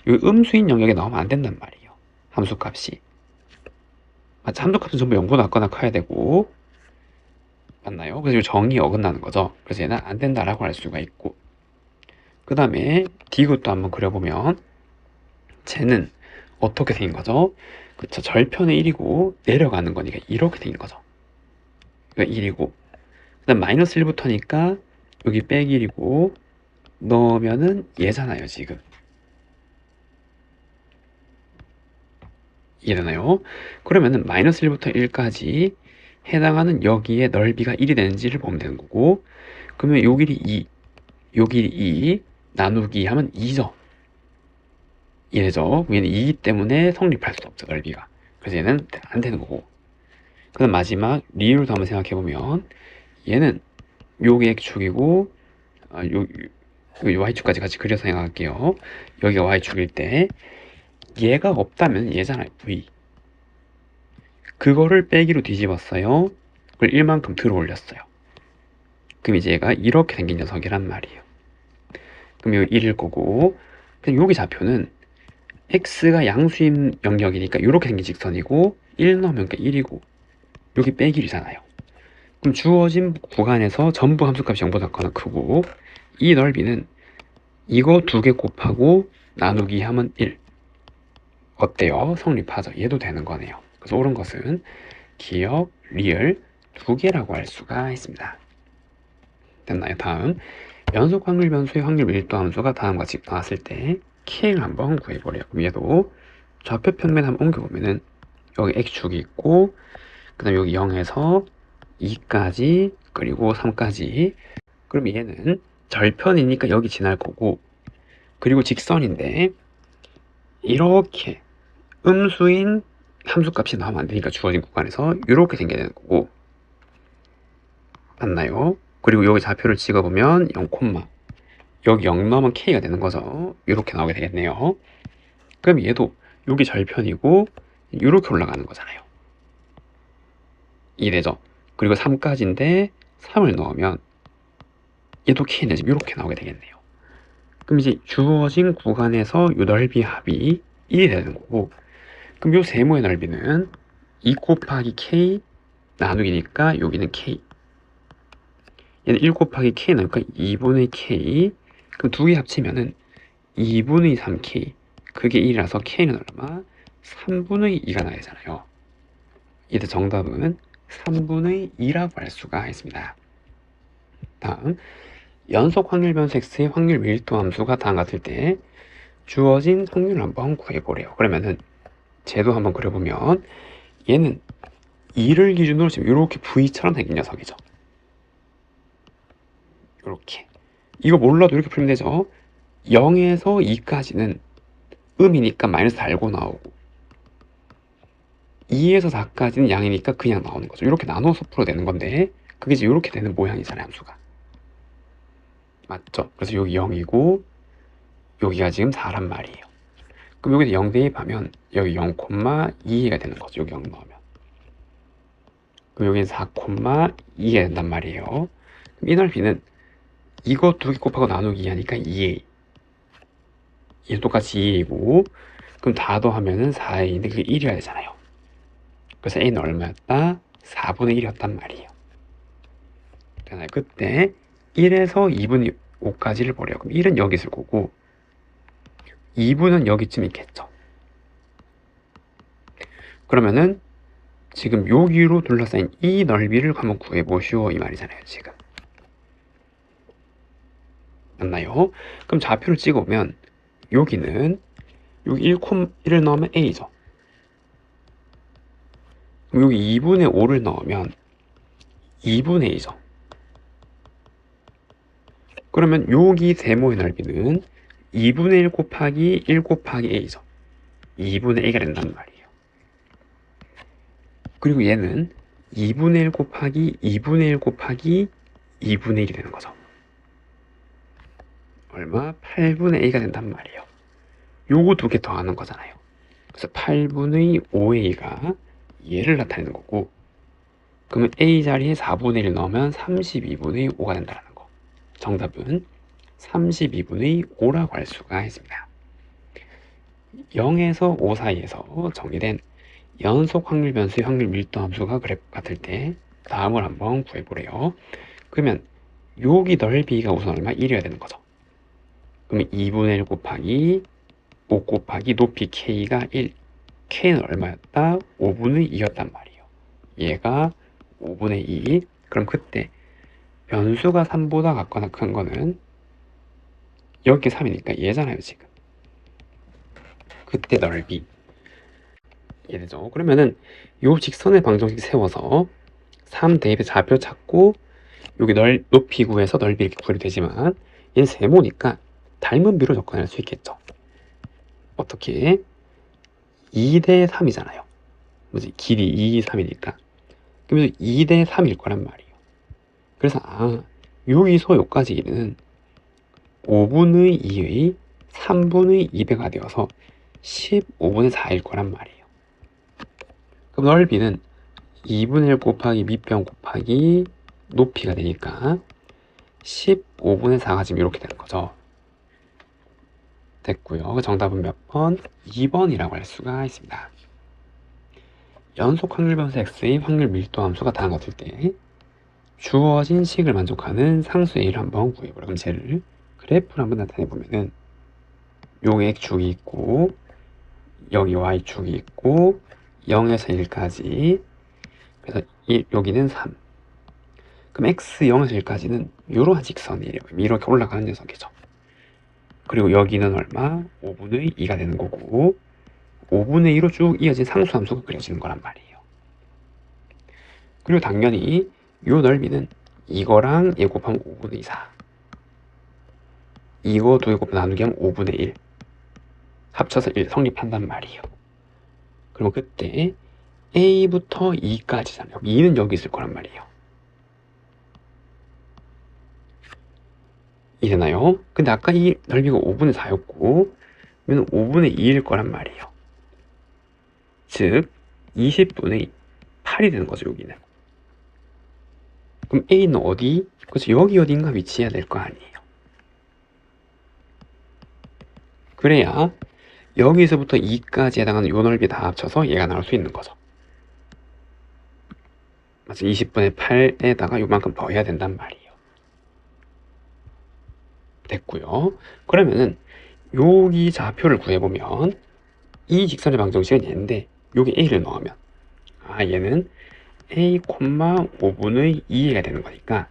요 음수인 영역에 나오면 안 된단 말이에요. 함수값이. 맞죠? 함수값은 전부 0보다 낮거나 커야 되고 맞나요? 그래서 이 정이 어긋나는 거죠. 그래서 얘는 안 된다라고 할 수가 있고 그 다음에 D굿도 한번 그려보면 쟤는 어떻게 생긴 거죠? 그쵸, 절편의 1이고 내려가는 거니까 이렇게 생긴 거죠. 그러니까 1이고 그 다음 마이너스 1부터니까 여기 빼기 1이고 넣으면은 얘잖아요 지금. 이해되나요? 그러면은 마이너스 1부터 1까지 해당하는 여기에 넓이가 1이 되는지를 보면 되는 거고 그러면 요 길이 2, 요 길이 2 나누기 하면 2죠. 이해되죠? 얘는 2이기 때문에 성립할 수 없죠 넓이가. 그래서 얘는 안 되는 거고 그 다음 마지막 리을도 한번 생각해보면 얘는 요게 x축이고 요 y축까지 같이 그려서 생각할게요. 여기가 y축일 때 얘가 없다면 얘잖아요 v. 그거를 빼기로 뒤집었어요. 그걸 1만큼 들어 올렸어요. 그럼 이제 얘가 이렇게 생긴 녀석이란 말이에요. 그럼 여기 1일 거고 그냥 여기 좌표는 x가 양수인 영역이니까 이렇게 생긴 직선이고 1 넣으면 1이고 여기 빼기 1이잖아요. 그럼 주어진 구간에서 전부 함수값이 0보다 크거나 크고 이 넓이는 이거 2개 곱하고 나누기 하면 1. 어때요? 성립하죠. 얘도 되는 거네요. 그래서 옳은 것은 기억, 리을 2개라고 할 수가 있습니다. 됐나요? 다음 연속 확률 변수의 확률 밀도 함수가 다음과 같이 나왔을 때 k를 한번 구해보래요. 그럼 얘도 좌표 평면 한번 옮겨보면은 여기 x축이 있고 그 다음 여기 0에서 2까지 그리고 3까지 그럼 얘는 절편이니까 여기 지날 거고 그리고 직선인데 이렇게 음수인 함수값이 나오면 안 되니까 주어진 구간에서 이렇게 생겨야 되는 거고 맞나요? 그리고 여기 좌표를 찍어보면 0, 여기 0 넣으면 k가 되는 거죠. 이렇게 나오게 되겠네요. 그럼 얘도 여기 절편이고 이렇게 올라가는 거잖아요. 이래죠. 그리고 3까지인데 3을 넣으면 얘도 k는 이렇게 나오게 되겠네요. 그럼 이제 주어진 구간에서 이 넓이 합이 1이 되는 거고 그럼 이 세모의 넓이는 2 곱하기 k 나누기니까 여기는 k 얘는 1 곱하기 k 나니까 2분의 k 그럼 두 개 합치면은 2분의 3k 그게 1이라서 k는 얼마? 3분의 2가 나야 되잖아요. 이때 정답은 3분의 2라고 할 수가 있습니다. 다음 연속 확률 변수 x의 확률 밀도 함수가 다음 같을 때 주어진 확률을 한번 구해보래요. 그러면은 쟤도 한번 그려보면 얘는 2를 기준으로 지금 이렇게 V처럼 생긴 녀석이죠. 이렇게 이거 몰라도 이렇게 풀면 되죠. 0에서 2까지는 음이니까 마이너스 달고 나오고 2에서 4까지는 양이니까 그냥 나오는 거죠. 이렇게 나눠서 풀어야 되는 건데 그게 이제 이렇게 되는 모양이잖아요 함수가. 맞죠? 그래서 여기 0이고 여기가 지금 4란 말이에요. 그럼 여기서 0 대입하면 여기 0,2가 되는 거죠. 여기 0 넣으면. 그럼 여기는 4,2가 된단 말이에요. 그럼 이 넓이는 이거 2개 곱하고 나누기 하니까 2a. 얘 똑같이 2a고 그럼 다 더하면은 4a인데 그게 1이어야 되잖아요. 그래서 a는 얼마였다? 4분의 1이었단 말이에요. 되나요? 그때 1에서 2분의 5까지를 보래요. 그럼 1은 여기 있을 거고 2분은 여기쯤 있겠죠. 그러면은 지금 여기로 둘러싸인 이 넓이를 한번 구해보시오 이 말이잖아요 지금. 맞나요? 그럼 좌표를 찍어보면 여기는 여기 1을 넣으면 a죠. 그럼 여기 2분의 5를 넣으면 2분의 a죠. 그러면 여기 세모의 넓이는 2분의 1 곱하기 1 곱하기 a죠. 2분의 a가 된단 말이에요. 그리고 얘는 2분의 1 곱하기 2분의 1 곱하기 2분의 1이 되는 거죠. 얼마? 8분의 a가 된단 말이에요. 요거 두 개 더하는 거잖아요. 그래서 8분의 5a가 얘를 나타내는 거고, 그러면 a 자리에 4분의 1 넣으면 32분의 5가 된다는 거. 정답은 32분의 5라고 할 수가 있습니다. 0에서 5 사이에서 정의된 연속 확률 변수의 확률 밀도 함수가 그래프 같을 때 다음을 한번 구해보래요. 그러면 여기 넓이가 우선 얼마? 1이어야 되는 거죠. 그러면 2분의 1 곱하기 5 곱하기 높이 k가 1, k는 얼마였다? 5분의 2였단 말이에요. 얘가 5분의 2. 그럼 그때 변수가 3보다 같거나 큰 거는 여기 3이니까 얘잖아요, 지금. 그때 넓이. 이해되죠? 그러면은 요 직선의 방정식 세워서 3 대입의 좌표 찾고 여기 높이 구해서 넓이 이렇게 구해도 되지만 얘는 세모니까 닮은 비로 접근할 수 있겠죠. 어떻게? 2대 3이잖아요. 뭐지? 길이 2, 3이니까. 그러면 2대 3일 거란 말이에요. 그래서 여기서 여기까지는 5분의 2의 3분의 2배가 되어서 15분의 4일 거란 말이에요. 그럼 넓이는 2분의 1 곱하기 밑변 곱하기 높이가 되니까 15분의 4가 지금 이렇게 되는 거죠. 됐고요. 정답은 몇 번? 2번이라고 할 수가 있습니다. 연속 확률 변수 x의 확률 밀도 함수가 다음 같을 때 주어진 식을 만족하는 상수 a를 한번 구해보라. 그럼 쟤를 그래프를 한번 나타내 보면은 요 x축이 있고 여기 y축이 있고 0에서 1까지, 그래서 여기는 3. 그럼 x 0에서 1까지는 이러한 직선이에요. 이렇게 올라가는 녀석이죠. 그리고 여기는 얼마? 5분의 2가 되는 거고 5분의 2로 쭉 이어진 상수함수가 그려지는 거란 말이에요. 그리고 당연히 이 넓이는 이거랑 얘 곱하면 5분의 4, 이거 두 개 곱해 나누기 하면 5분의 1 합쳐서 1 성립한단 말이에요. 그럼 그때 A부터 E까지잖아요. E는 여기 있을 거란 말이에요. 이해되나요? 근데 아까 이 넓이가 5분의 4였고 그러면 5분의 2일 거란 말이에요. 즉 20분의 8이 되는 거죠, 여기는. 그럼 A는 어디? 그래서 여기 어딘가 위치해야 될 거 아니에요. 그래야 여기서부터 2까지 해당하는 요 넓이 다 합쳐서 얘가 나올 수 있는 거죠. 맞아, 20분의 8에다가 요만큼 더 해야 된단 말이에요. 됐고요. 그러면은 여기 좌표를 구해보면 이 직선의 방정식은 얘인데 여기 a를 넣으면 얘는 a, 5분의 2가 되는 거니까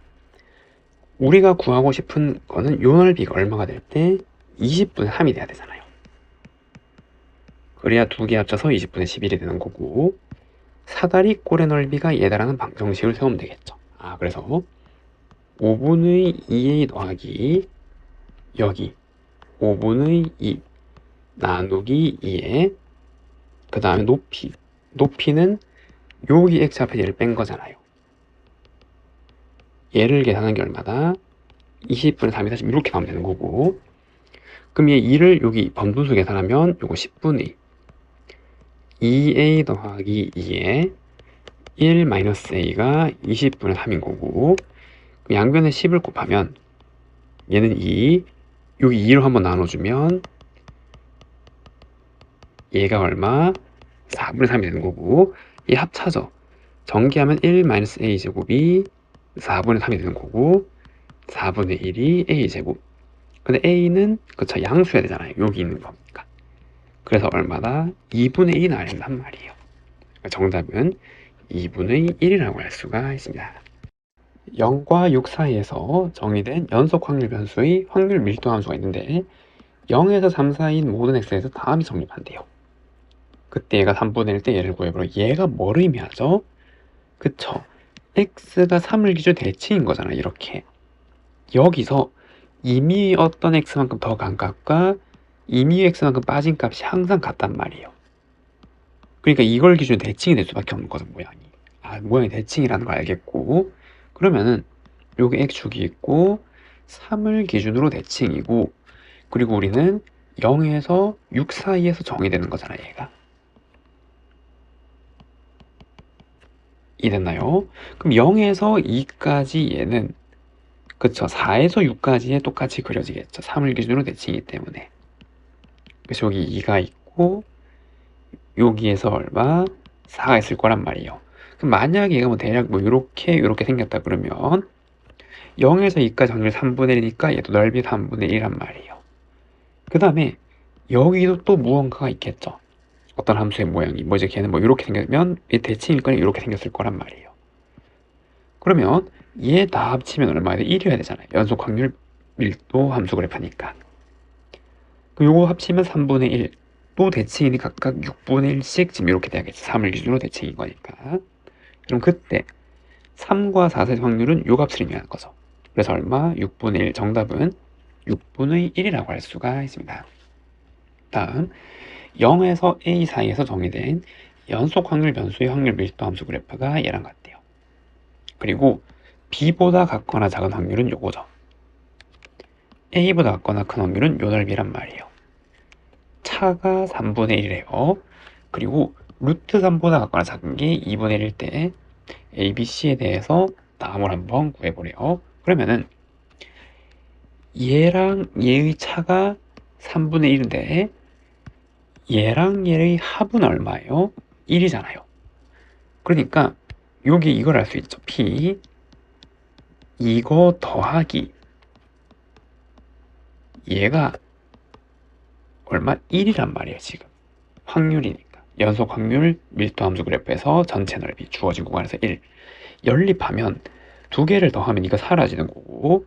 우리가 구하고 싶은 거는 요 넓이가 얼마가 될 때 20분의 3이 돼야 되잖아요. 그래야 두 개 합쳐서 20분의 11이 되는 거고 사다리 꼴의 넓이가 얘다라는 방정식을 세우면 되겠죠. 그래서 5분의 2a 더하기 여기 5분의 2 나누기 2에 그 다음에 높이는 여기 x 앞에 얘를 뺀 거잖아요. 얘를 계산한 게 얼마다? 20분의 3이 다시 이렇게 나오면 되는 거고, 그럼 얘 2를 여기 번분수 계산하면 요거 10분의 2a 더하기 2에 1 마이너스 a가 20분의 3인 거고, 그럼 양변에 10을 곱하면 얘는 2, 여기 2로 한번 나눠주면 얘가 얼마? 4분의 3이 되는 거고, 얘 합차죠. 전개하면 1 마이너스 a 제곱이 4분의 3이 되는 거고 4분의 1이 a 제곱. 근데 a는 그쵸, 양수해야 되잖아요. 여기 있는 거니까. 그래서 얼마다? 2분의 1이 나와야 된단 말이에요. 정답은 2분의 1이라고 할 수가 있습니다. 0과 6 사이에서 정의된 연속 확률 변수의 확률 밀도 함수가 있는데 0에서 3 사이인 모든 x에서 다음이 성립한대요. 그때 얘가 3분의 1 때 얘를 구해보라. 얘가 뭘 의미하죠? 그쵸, x가 3을 기준 대칭인 거잖아. 이렇게 여기서 이미 어떤 x만큼 더 간 값과 이미 x만큼 빠진 값이 항상 같단 말이에요. 그러니까 이걸 기준 대칭이 될 수밖에 없는 거죠, 모양이. 모양이 대칭이라는 걸 알겠고, 그러면은 요게 x축이 있고 3을 기준으로 대칭이고, 그리고 우리는 0에서 6 사이에서 정의되는 거잖아, 얘가. 이해됐나요? 그럼 0에서 2까지 얘는, 그쵸, 4에서 6까지에 똑같이 그려지겠죠. 3을 기준으로 대칭이기 때문에. 그래서 여기 2가 있고 여기에서 얼마? 4가 있을 거란 말이에요. 그럼 만약에 얘가 뭐 대략 뭐 요렇게 생겼다 그러면 0에서 2까지 확률 3분의 1이니까 얘도 넓이 3분의 1이란 말이에요. 그 다음에 여기도 또 무언가가 있겠죠. 어떤 함수의 모양이 뭐 이제 걔는 뭐 이렇게 생겼으면 이 대칭일 거니 이렇게 생겼을 거란 말이에요. 그러면 얘 다 합치면 얼마야 돼? 1이어야 되잖아요. 연속 확률 밀도 함수 그래프니까. 그럼 요거 합치면 3분의 1. 또 대칭이니 각각 6분의 1씩 지금 이렇게 돼야겠죠. 3을 기준으로 대칭인 거니까. 그럼 그때 3과 4 사이 확률은 요 값을 의미하는 거죠. 그래서 얼마? 6분의 1. 정답은 6분의 1이라고 할 수가 있습니다. 다음 0에서 a 사이에서 정의된 연속 확률 변수의 확률 밀도 함수 그래프가 얘랑 같대요. 그리고 b보다 같거나 작은 확률은 요거죠. a보다 같거나 큰 확률은 요 넓이란 말이에요. 차가 3분의 1이래요. 그리고 루트 3보다 같거나 작은 게 2분의 1일 때 a, b, c에 대해서 답을 한번 구해보래요. 그러면은 얘랑 얘의 차가 3분의 1인데 얘랑 얘의 합은 얼마예요? 1이잖아요. 그러니까 여기 이걸 알 수 있죠. p 이거 더하기 얘가 얼마? 1이란 말이에요. 지금 확률이니까 연속 확률 밀도 함수 그래프에서 전체 넓이 주어진 구간에서 1 연립하면 두 개를 더하면 이거 사라지는 거고,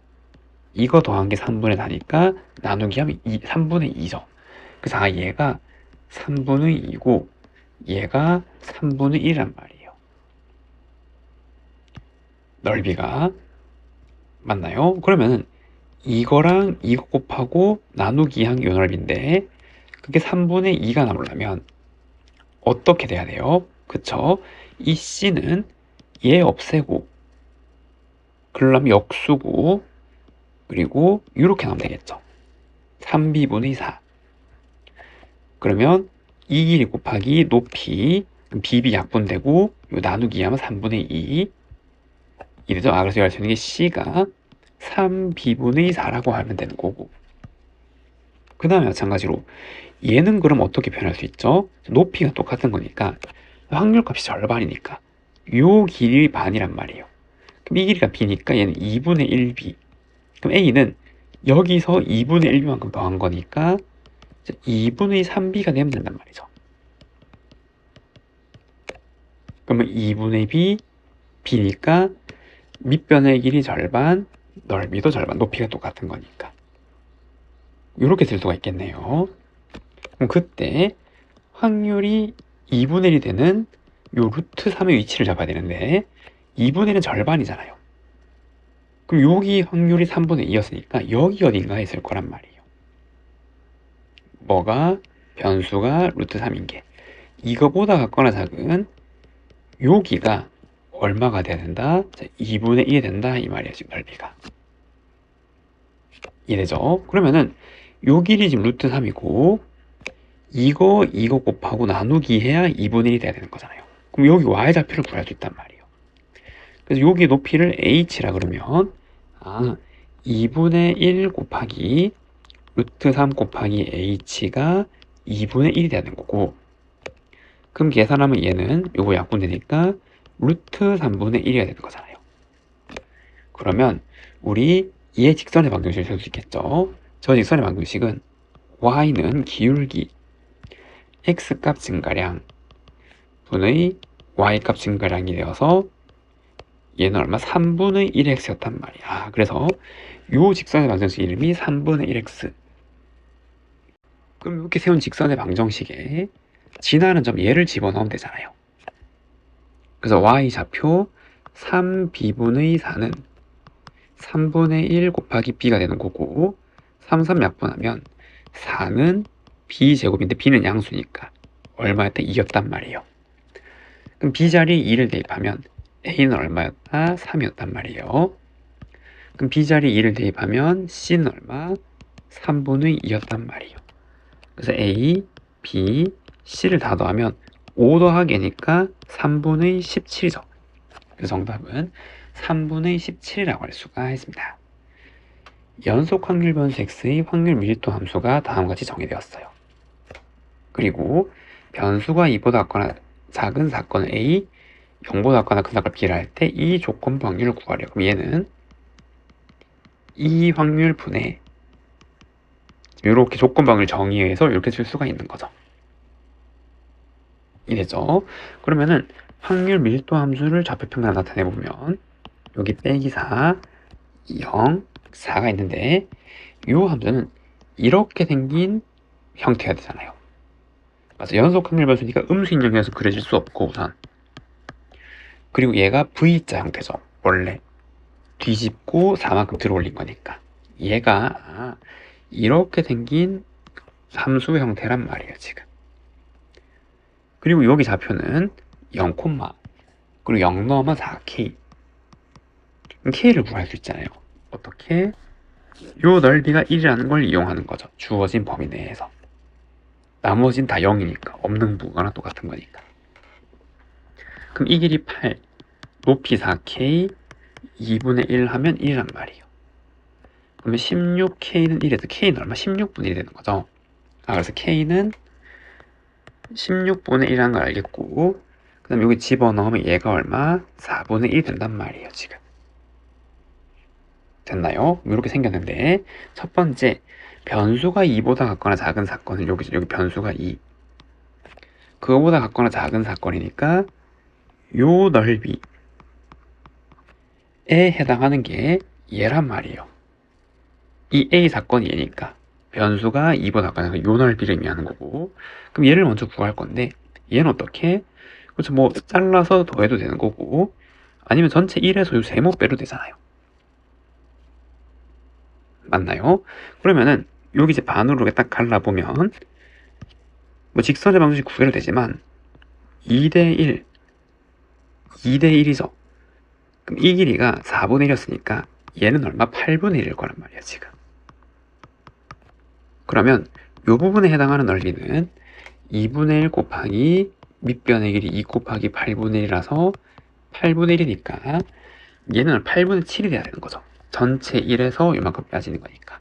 이거 더한 게 3분의 4니까 나누기 하면 3분의 2죠. 그래서 얘가 3분의 2고 얘가 3분의 1이란 말이에요. 넓이가 맞나요? 그러면은 이거랑 이거 곱하고 나누기 한 요 넓이인데 그게 3분의 2가 나오려면 어떻게 돼야 돼요? 그쵸? 이 C는 얘 없애고 그러려면 역수고, 그리고 이렇게 나오면 되겠죠. 3b분의 4. 그러면 2 길이 곱하기 높이 bb 약분되고 요 나누기 하면 3분의 2 이래죠. 그래서 알 수 있는 게 C가 3b분의 4라고 하면 되는 거고, 그 다음에 마찬가지로 얘는 그럼 어떻게 표현할 수 있죠? 높이가 똑같은 거니까 확률값이 절반이니까 요 길이 반이란 말이에요. 그럼 이 길이가 b니까 얘는 2분의 1b. 그럼 a는 여기서 2분의 1b만큼 더한 거니까 2분의 3b가 되면 된단 말이죠. 그러면 2분의 b, b니까 밑변의 길이 절반, 넓이도 절반, 높이가 똑같은 거니까 이렇게 쓸 수가 있겠네요. 그럼 그때 확률이 2분의 1이 되는 요 루트 3의 위치를 잡아야 되는데 2분의 1은 절반이잖아요. 그럼 여기 확률이 3분의 2였으니까 여기 어딘가에 있을 거란 말이에요. 뭐가? 변수가 루트 3인 게 이거보다 같거나 작은 여기가 얼마가 돼야 된다? 2분의 1이 된다 이 말이에요. 지금 넓이가 이래죠. 그러면은 요 길이 지금 루트 3이고 이거 곱하고 나누기 해야 2분의 1이 돼야 되는 거잖아요. 그럼 여기 y좌표를 구할 수 있단 말이에요. 그래서 여기 높이를 h라 그러면 2분의 1 곱하기 루트 3 곱하기 h가 2분의 1이 되는 거고, 그럼 계산하면 얘는 요거 약분되니까 루트 3분의 1이어야 되는 거잖아요. 그러면 우리 얘 직선의 방정식을 쓸 수 있겠죠. 저 직선의 방정식은 y는 기울기 x값 증가량 분의 y값 증가량이 되어서 얘는 얼마? 3분의 1x였단 말이야. 그래서 요 직선의 방정식 이름이 3분의 1x. 그럼 이렇게 세운 직선의 방정식에 지나는 점 얘를 집어넣으면 되잖아요. 그래서 y좌표 3b분의 4는 3분의 1 곱하기 b가 되는 거고, 3, 3 약분하면 4는 b제곱인데 b는 양수니까 얼마였다? 2였단 말이에요. 그럼 B자리에 2를 대입하면 A는 얼마였다? 3이었단 말이에요. 그럼 B자리에 2를 대입하면 C는 얼마? 3분의 2였단 말이에요. 그래서 A, B, C를 다 더하면 5 더하기 N이니까 3분의 17이죠. 그래서 정답은 3분의 17이라고 할 수가 있습니다. 연속 확률 변수 X의 확률 밀도 함수가 다음과 같이 정의되었어요. 그리고 변수가 2보다 같거나 작은 사건을 A, 0보다 같거나 큰 사건을 B를 할 때 이 조건부 확률을 구하래요. 그럼 얘는 이 확률 분의 이렇게 조건부 확률 정의해서 이렇게 쓸 수가 있는 거죠. 이랬죠. 그러면은 확률 밀도 함수를 좌표평면에 나타내보면 여기 빼기 4, 0, 4가 있는데 이 함수는 이렇게 생긴 형태가 되잖아요. 그래서 연속 확률 변수니까 음수 인정해서 그려질 수 없고 우선, 그리고 얘가 V자 형태죠. 원래 뒤집고 4만큼 들어올린 거니까 얘가 이렇게 생긴 함수 형태란 말이에요 지금. 그리고 여기 좌표는 0, 그리고 0 넣으면 4K. K를 구할 수 있잖아요. 어떻게? 요 넓이가 1이라는 걸 이용하는 거죠. 주어진 범위 내에서. 나머진 다 0이니까, 없는 부분과 똑같은 거니까. 그럼 이 길이 8, 높이 4K, 2분의 1 하면 1이란 말이에요. 그러면 16K는 1에서 K는 얼마? 16분의 1이 되는 거죠. 그래서 K는 16분의 1이라는 걸 알겠고, 그 다음에 여기 집어넣으면 얘가 얼마? 4분의 1 된단 말이에요, 지금. 됐나요? 이렇게 생겼는데, 첫 번째, 변수가 2보다 같거나 작은 사건은 여기 변수가 2. 그거보다 같거나 작은 사건이니까, 요 넓이에 해당하는 게 얘란 말이에요. 이 A 사건이 얘니까, 변수가 2보다 같거나 요 넓이를 의미하는 거고, 그럼 얘를 먼저 구할 건데, 얘는 어떻게? 그렇죠. 뭐, 잘라서 더해도 되는 거고, 아니면 전체 1에서 요 세모 빼도 되잖아요. 맞나요? 그러면은 여기 이제 반으로 이렇게 딱 갈라보면 뭐 직선의 방정식 구해도 되지만 2대1, 2대1이죠. 그럼 이 길이가 4분의 1이었으니까 얘는 얼마? 8분의 1일 거란 말이야 지금. 그러면 이 부분에 해당하는 넓이는 2분의 1 곱하기 밑변의 길이 2 곱하기 8분의 1이라서 8분의 1이니까 얘는 8분의 7이 돼야 되는 거죠. 전체 1에서 이만큼 빠지는 거니까.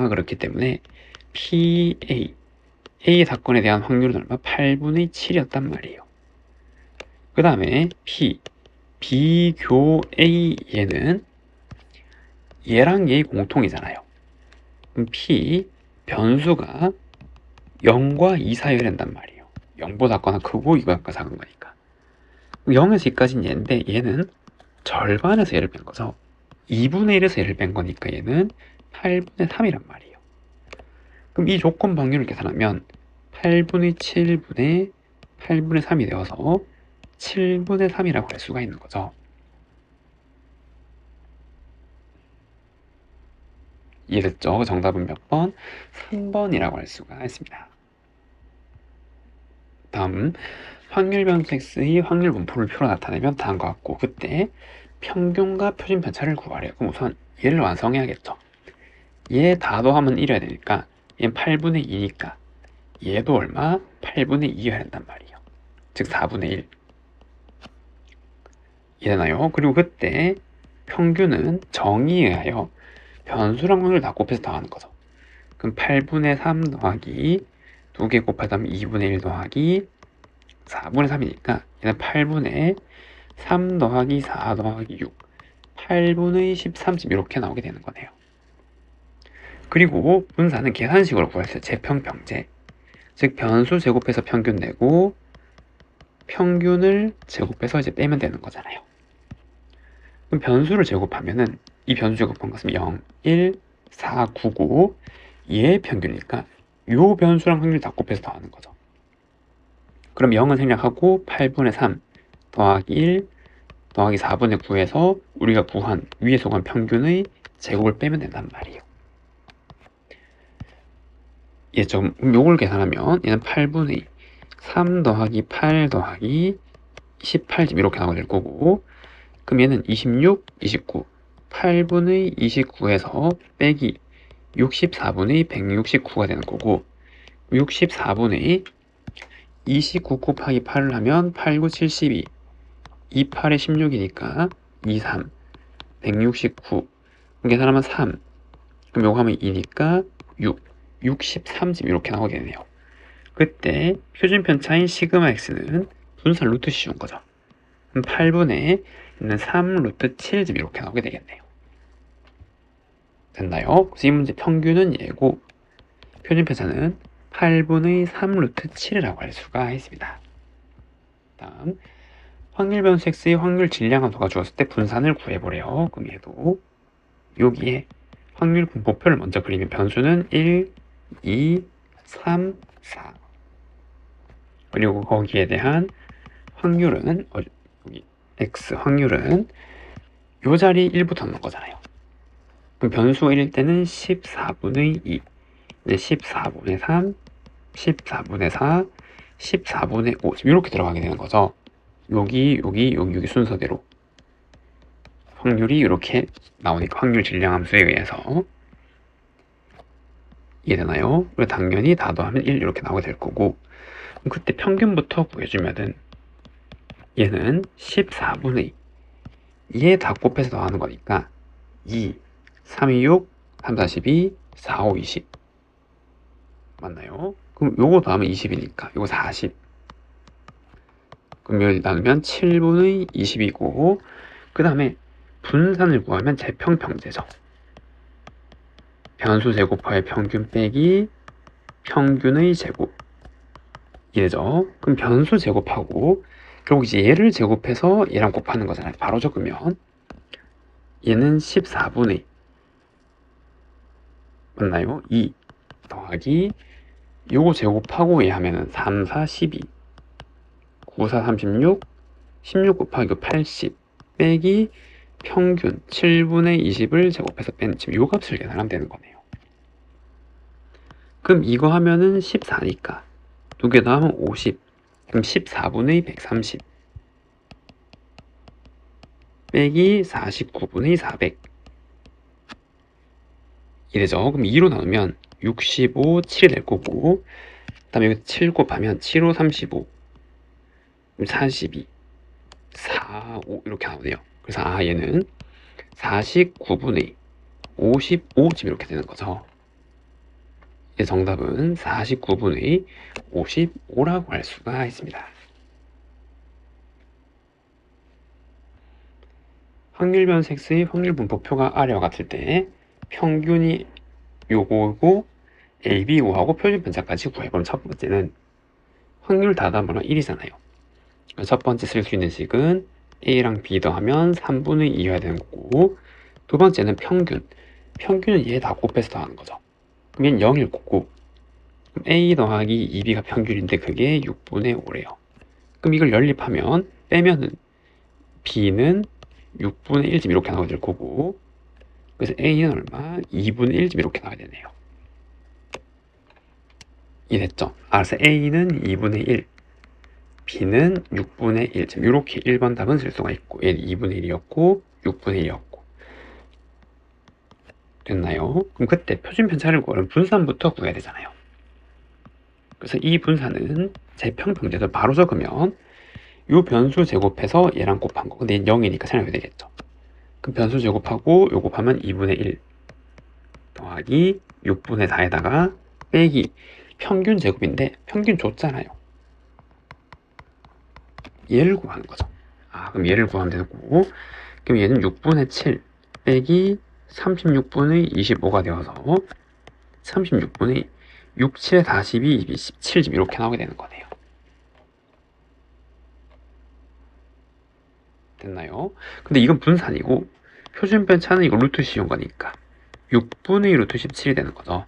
그렇기 때문에 PA, A 사건에 대한 확률은 얼마? 8분의 7이었단 말이에요. 그 다음에 P, 비교 A 얘는 얘랑 얘의 공통이잖아요. 그럼 P, 변수가 0과 2 사이에 된단 말이에요. 0보다 작거나 크고 2보다 작은 거니까. 0에서 2까지는 얘인데 얘는 절반에서 얘를 뺀 거죠. 2분의 1에서 얘를 뺀 거니까 얘는 8분의 3이란 말이에요. 그럼 이 조건 방률을 계산하면 8분의 7분의 8분의 3이 되어서 7분의 3이라고 할 수가 있는 거죠. 이해됐죠? 정답은 몇 번? 3번이라고 할 수가 있습니다. 다음, 확률 변수 X의 확률 분포를 표로 나타내면 다음과 같고, 그때 평균과 표준 편차를 구하래요. 그럼 우선 얘를 완성해야겠죠. 얘 다 더하면 1이어야 되니까 얘는 8분의 2니까 얘도 얼마? 8분의 2여야 된단 말이에요. 즉 4분의 1. 이해되나요? 그리고 그때 평균은 정의에 의하여 변수랑 확률 다 곱해서 더하는 거죠. 그럼 8분의 3 더하기 2개 곱하다 하면 2분의 1 더하기 4분의 3이니까 얘는 8분의 3 더하기 4 더하기 6 8분의 13쯤 이렇게 나오게 되는 거네요. 그리고 분사는 계산식으로 구할 수 있어요. 제평평제. 즉 변수 제곱해서 평균 내고 평균을 제곱해서 이제 빼면 되는 거잖아요. 그럼 변수를 제곱하면은 이 변수 제곱한 것은 0, 1, 4, 9, 9 얘의 평균이니까 요 변수랑 확률 다 곱해서 더하는 거죠. 그럼 0은 생략하고 8분의 3 더하기 1 더하기 4분의 9에서 우리가 구한 위에서 구한 평균의 제곱을 빼면 된단 말이에요. 요걸 계산하면 얘는 8분의 3 더하기 8 더하기 18집 이렇게 나오게 될 거고, 그럼 얘는 26, 29, 8분의 29에서 빼기 64분의 169가 되는 거고, 64분의 29 곱하기 8을 하면 8, 9, 72, 2, 8에 16이니까 2, 3, 169, 계산하면 3, 그럼 요거 하면 2니까 6, 63집 이렇게 나오게 되네요. 그때 표준편차인 시그마 x는 분산 루트 씌운 거죠. 그럼 8분의 있는 3 루트 7집 이렇게 나오게 되겠네요. 됐나요? 그래서 이 문제 평균은 얘고 표준편차는 8분의 3 루트 7이라고 할 수가 있습니다. 다음 확률 변수 x의 확률 질량함수가 주었을 때 분산을 구해보래요. 그럼 얘도 여기에 확률 분포표를 먼저 그리면 변수는 1, 2, 3, 4 그리고 거기에 대한 확률은 여기 x 확률은 요 자리 1부터 넣는 거잖아요. 그럼 변수가 1일 때는 14분의 2, 14분의 3, 14분의 4, 14분의 5 이렇게 들어가게 되는 거죠. 여기 순서대로 확률이 이렇게 나오니까 확률 질량함수에 의해서 이해되나요? 그리고 당연히 다 더하면 1 이렇게 나오게 될 거고, 그때 평균부터 구해주면은 얘는 14분의 2에 다 곱해서 더하는 거니까 2, 3, 2, 6, 3, 4, 12, 4, 5, 20 맞나요? 그럼 요거 더하면 20이니까 요거 40, 그럼 여기 나누면 7분의 20이고, 그 다음에 분산을 구하면 제평평제죠. 변수 제곱하의 평균 빼기 평균의 제곱 이래죠. 그럼 변수 제곱하고 결국 이제 얘를 제곱해서 얘랑 곱하는 거잖아요. 바로 적으면 얘는 14분의 맞나요? 2 더하기 요거 제곱하고 얘 하면은 3, 4, 12 9, 4, 36 16 곱하기 80 빼기 평균 7분의 20을 제곱해서 뺀 지금 요 값을 계산하면 되는 거네요. 그럼 이거 하면은 14니까 두 개 더하면 50, 그럼 14분의 130 빼기 49분의 400 이래죠. 그럼 2로 나누면 65, 7이 될 거고, 그 다음에 여기 7 곱하면 7, 5, 35 42, 4, 5 이렇게 나오네요. 그래서 얘는 49분의 55쯤 이렇게 되는 거죠. 이 정답은 49분의 55라고 할 수가 있습니다. 확률 변수 x의 확률 분포표가 아래와 같을 때 평균이 요거고 A, B, O하고 표준 편차까지 구해보면 첫 번째는 확률 다 더하면 1이잖아요. 첫 번째 쓸 수 있는 식은 A랑 B 더하면 3분의 2여야 되는 거고, 두 번째는 평균. 평균은 얘 다 곱해서 더하는 거죠. 그럼 얘는 0일 거고, 그럼 A 더하기 2B가 평균인데 그게 6분의 5래요. 그럼 이걸 연립하면 빼면은 B는 6분의 1쯤 이렇게 나오게 될 거고, 그래서 A는 얼마? 2분의 1쯤 이렇게 나와야 되네요. 이해됐죠? 그래서 A는 2분의 1, B는 6분의 1, 이렇게 1번 답은 쓸 수가 있고, 얘는 2분의 1이었고 6분의 1이었고 됐나요? 그럼 그때 표준 편차를 구하려면 분산부터 구해야 되잖아요. 그래서 이 분산은 제평평제도 바로 적으면 요 변수 제곱해서 얘랑 곱한 거, 근데 얘는 0이니까 생각이 되겠죠. 그럼 변수 제곱하고 요 곱하면 2분의 1 더하기 6분의 4에다가 빼기 평균 제곱인데 평균 줬잖아요. 얘를 구하는 거죠. 그럼 얘를 구하면 되는 거고, 그럼 얘는 6분의 7 빼기 36분의 25가 되어서 36분의 6, 7에 42, 17집 이렇게 나오게 되는 거네요. 됐나요? 근데 이건 분산이고 표준 편차는 이거 루트 씌운 거니까 6분의 루트 17이 되는 거죠.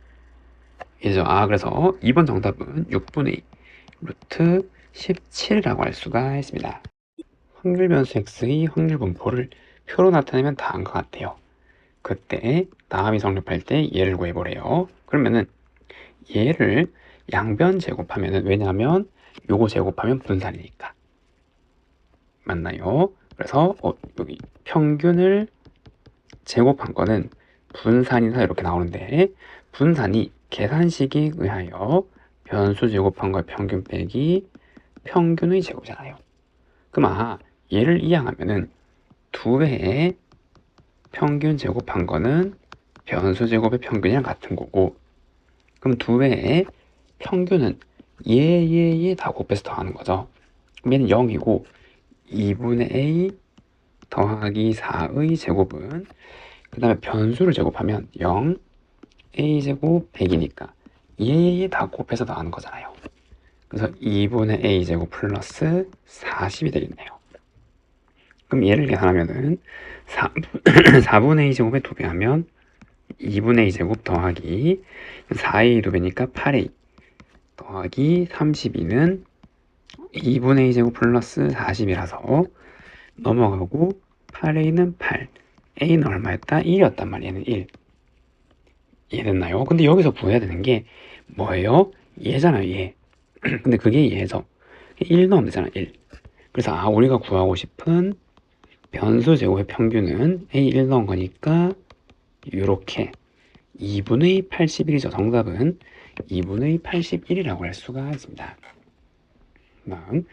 이죠. 그래서 2번 정답은 6분의 루트 17이라고 할 수가 있습니다. 확률 변수 x의 확률 분포를 표로 나타내면 다음과 같아요. 그때 다음이 성립할 때 얘를 구해보래요. 그러면은 얘를 양변 제곱하면은, 왜냐하면 요거 제곱하면 분산이니까. 맞나요? 그래서 여기 평균을 제곱한 거는 분산이다 이렇게 나오는데, 분산이 계산식에 의하여 변수 제곱한 거의 평균 빼기 평균의 제곱이잖아요. 그럼 얘를 이항하면은 두 배의 평균 제곱한 거는 변수 제곱의 평균이랑 같은 거고, 그럼 두 배의 평균은 얘 다 곱해서 더하는 거죠. 그럼 얘는 0이고 2분의 a 더하기 4의 제곱은, 그 다음에 변수를 제곱하면 0, a제곱 100이니까 얘 다 곱해서 더하는 거잖아요. 그래서 2분의 a제곱 플러스 40이 되겠네요. 그럼 얘를 계산하면은 4분의 a제곱에 2배 하면 2분의 a제곱 더하기 4a 2배니까 8a 더하기 32는 2분의 a제곱 플러스 40이라서 넘어가고 8a는 8, a는 얼마였다? 1이었단 말이에요. 얘는 1. 이해됐나요? 근데 여기서 구해야 되는 게 뭐예요? 얘잖아요, 얘. 근데 그게 얘죠. 1 넣으면 되잖아, 1. 그래서 우리가 구하고 싶은 변수 제곱의 평균은 a1 넣은 거니까 이렇게 2분의 81이죠. 정답은 2분의 81이라고 할 수가 있습니다. 다음,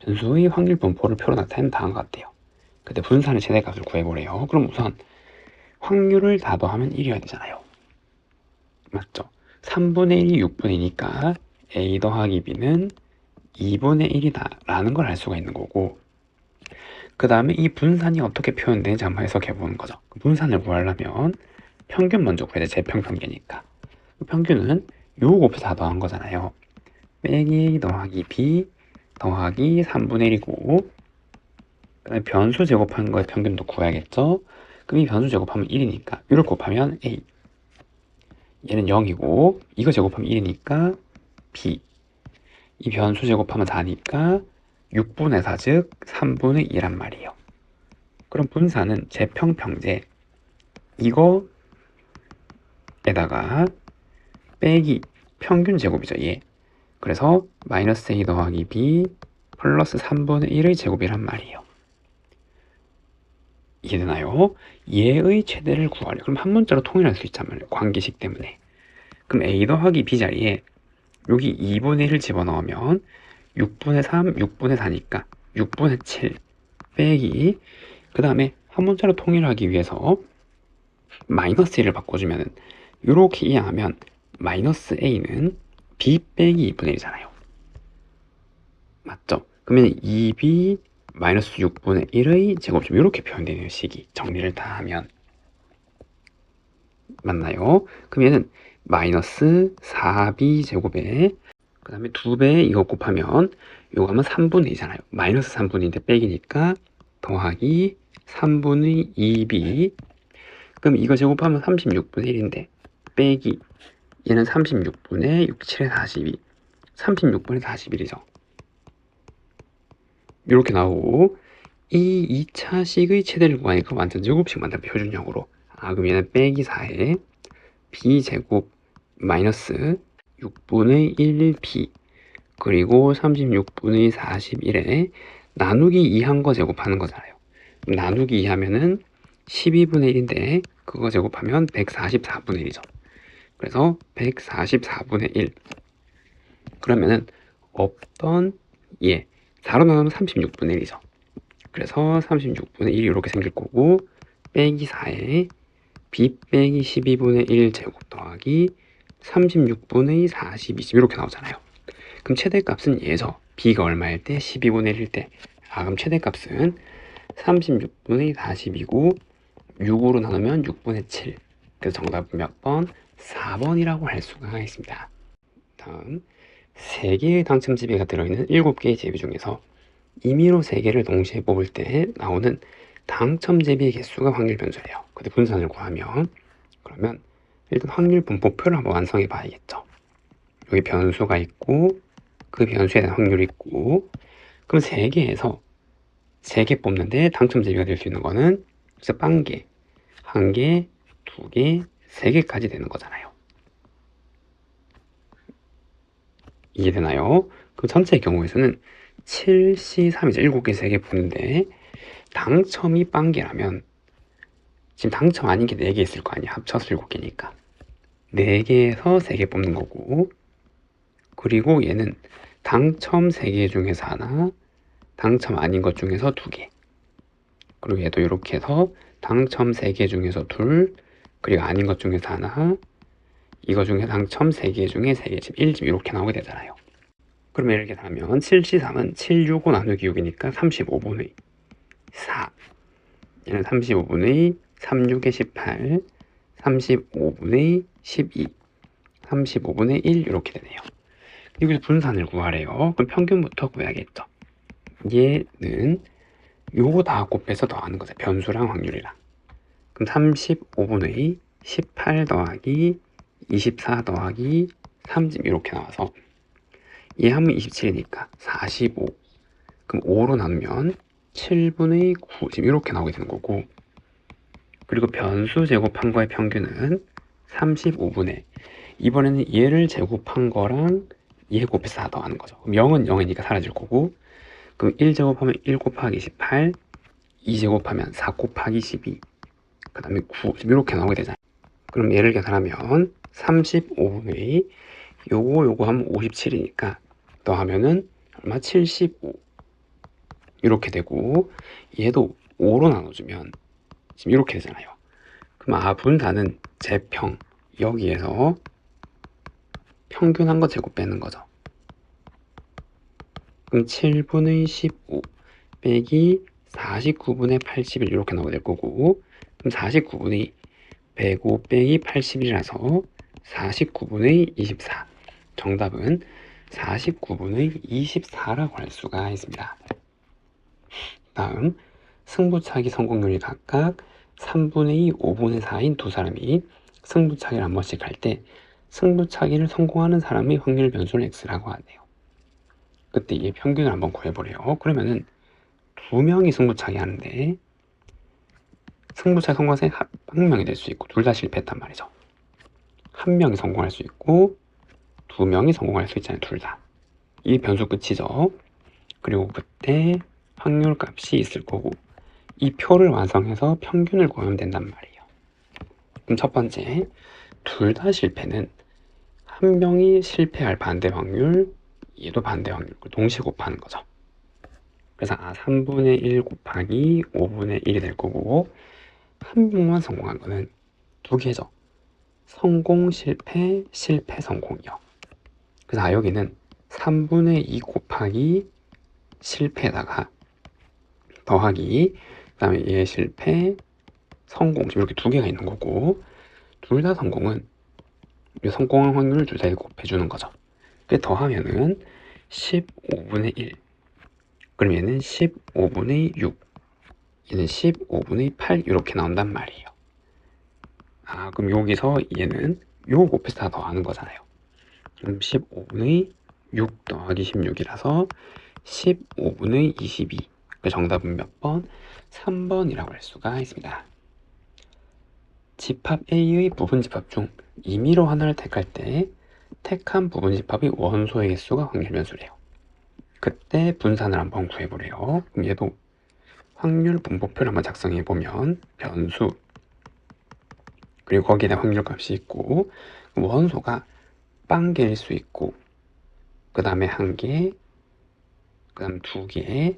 변수의 확률 분포를 표로 나타낸 다음과 같아요. 그때 분산의 최대값을 구해보래요. 그럼 우선 확률을 다 더하면 1이어야 되잖아요. 맞죠? 3분의 1이 6분이니까 a 더하기 b는 2분의 1이다 라는 걸 알 수가 있는 거고, 그 다음에 이 분산이 어떻게 표현되는지 한번 해석해 보는 거죠. 분산을 구하려면 평균 먼저 구해야 돼. 제평평균이니까. 평균은 요 곱해서 다 더한 거잖아요. 빼기 a 더하기 b 더하기 3분의 1이고, 그 다음에 변수 제곱하는 거의 평균도 구해야겠죠. 그럼 이 변수 제곱하면 1이니까 이걸 곱하면 a, 얘는 0이고 이거 제곱하면 1이니까 b, 이 변수 제곱하면 4니까 6분의 4, 즉 3분의 2란 말이에요. 그럼 분산은 제평평제 이거에다가 빼기 평균 제곱이죠, 얘. 그래서 마이너스 a 더하기 b 플러스 3분의 1의 제곱이란 말이에요. 이해되나요? 얘의 최대를 구하려. 그럼 한 문자로 통일할 수 있잖아요. 관계식 때문에. 그럼 a 더하기 b 자리에 여기 2분의 1을 집어넣으면 6분의 3, 6분의 4니까 6분의 7 빼기, 그 다음에 한 문자로 통일하기 위해서 마이너스 1을 바꿔주면은 이렇게 이해하면 마이너스 a는 b 빼기 2분의 1이잖아요. 맞죠? 그러면 2b 마이너스 6분의 1의 제곱점 이렇게 표현되는 식이 정리를 다 하면 맞나요? 그럼 얘는 마이너스 4b 제곱에 그 다음에 2배 이거 곱하면 요거 하면 3분의 2잖아요. 마이너스 3분의 2인데 빼기니까 더하기 3분의 2b, 그럼 이거 제곱하면 36분의 1인데 빼기 얘는 36분의 6, 7에 42, 36분의 41이죠. 이렇게 나오고, 이 2차식의 최대를 구하니까 완전 제곱식 만든 표준형으로, 그럼 얘는 빼기 4에 b제곱 마이너스 6분의 1b 그리고 36분의 41에 나누기 2한 거 제곱하는 거잖아요. 나누기 2 하면은 12분의 1인데 그거 제곱하면 144분의 1이죠. 그래서 144분의 1. 그러면은 없던 4로 나누면 36분의 1이죠. 그래서 36분의 1이 이렇게 생길 거고, 빼기 4에 b 빼기 12분의 1 제곱 더하기 36분의 42 이렇게 나오잖아요. 그럼 최대값은 얘죠. b가 얼마일 때? 12분의 1일 때. 그럼 최대값은 36분의 42고 6으로 나누면 6분의 7. 그래서 정답은 몇 번? 4번이라고 할 수가 있습니다. 다음, 3개의 당첨제비가 들어있는 7개의 제비 중에서 임의로 3개를 동시에 뽑을 때 나오는 당첨제비의 개수가 확률 변수예요. 근데 분산을 구하면, 그러면 일단 확률 분포표를 한번 완성해 봐야겠죠. 여기 변수가 있고 그 변수에 대한 확률이 있고, 그럼 3개에서 3개 뽑는데 당첨제비가 될 수 있는 거는 진짜 1개, 1개, 2개, 3개까지 되는 거잖아요. 이해되나요? 그 전체의 경우에서는 7C3이죠. 7개, 3개 보는데 당첨이 빵개라면 지금 당첨 아닌 게 4개 있을 거 아니야. 합쳐서 7개니까 4개에서 3개 뽑는 거고, 그리고 얘는 당첨 3개 중에서 하나, 당첨 아닌 것 중에서 2개, 그리고 얘도 이렇게 해서 당첨 3개 중에서 둘, 그리고 아닌 것 중에서 하나, 이거 중에 당첨 3개 중에 3개, 지금 1집 이렇게 나오게 되잖아요. 그러면 이렇게 하면 7C3은 7, 6, 5 나누기 6이니까 35분의 4, 얘는 35분의 3, 6에 18, 35분의 12, 35분의 1 이렇게 되네요. 여기서 분산을 구하래요. 그럼 평균부터 구해야겠죠. 얘는 요거 다 곱해서 더하는 거죠. 변수랑 확률이랑. 그럼 35분의 18 더하기 24 더하기 30 이렇게 나와서 얘 하면 27이니까 45. 그럼 5로 나누면 7분의 9 지금 이렇게 나오게 되는 거고, 그리고 변수 제곱한 거의 평균은 35분의, 이번에는 얘를 제곱한 거랑 얘 곱해서 다 더하는 거죠. 그럼 0은 0이니까 사라질 거고, 그럼 1 제곱하면 1 곱하기 18, 2 제곱하면 4 곱하기 12, 그 다음에 9 이렇게 나오게 되잖아요. 그럼 얘를 계산하면 35분의 요거 하면 57이니까 더하면은 얼마? 75 이렇게 되고, 얘도 5로 나눠주면 지금 이렇게 되잖아요. 그럼 분산은 제평, 여기에서 평균한 거 제곱 빼는 거죠. 그럼 7분의 15 빼기 49분의 81 이렇게 나오게 될 거고, 그럼 49분의 105 빼기 81이라서 49분의 24. 정답은 49분의 24라고 할 수가 있습니다. 다음, 승부차기 성공률이 각각 3분의 2, 5분의 4인 두 사람이 승부차기를 한 번씩 할 때 승부차기를 성공하는 사람의 확률 변수를 x라고 하네요. 그때 얘 평균을 한번 구해보래요. 그러면은 2명이 승부차기 하는데 승부차기 성공한 사람이 한 명이 될 수 있고 둘 다 실패했단 말이죠. 한 명이 성공할 수 있고 2명이 성공할 수 있잖아요. 둘 다. 이 변수 끝이죠. 그리고 그때 확률 값이 있을 거고, 이 표를 완성해서 평균을 구하면 된단 말이에요. 그럼 첫 번째, 둘 다 실패는 한 명이 실패할 반대 확률, 얘도 반대 확률, 동시에 곱하는 거죠. 그래서 3분의 1 곱하기 5분의 1이 될 거고, 한 명만 성공한 거는 2개죠. 성공, 실패, 실패, 성공이요. 그래서 여기는 3분의 2 곱하기 실패에다가 더하기, 그 다음에 얘 실패, 성공, 이렇게 2개가 있는 거고, 둘 다 성공은 이 성공한 확률을 둘 다 곱해주는 거죠. 그 더하면은 15분의 1, 그럼 얘는 15분의 6, 얘는 15분의 8 이렇게 나온단 말이에요. 그럼 여기서 얘는 요거 곱해서 다 더하는 거잖아요. 그럼 15분의 6 더하기 16이라서 15분의 22. 그 정답은 몇 번? 3번이라고 할 수가 있습니다. 집합 A의 부분집합 중 임의로 하나를 택할 때 택한 부분집합의 원소의 개수가 확률 변수래요. 그때 분산을 한번 구해보래요. 그럼 얘도 확률 분포표를 한번 작성해보면 변수, 그리고 거기에 대한 확률 값이 있고, 원소가 빵개일 수 있고, 그 다음에 1개, 그 다음 2개,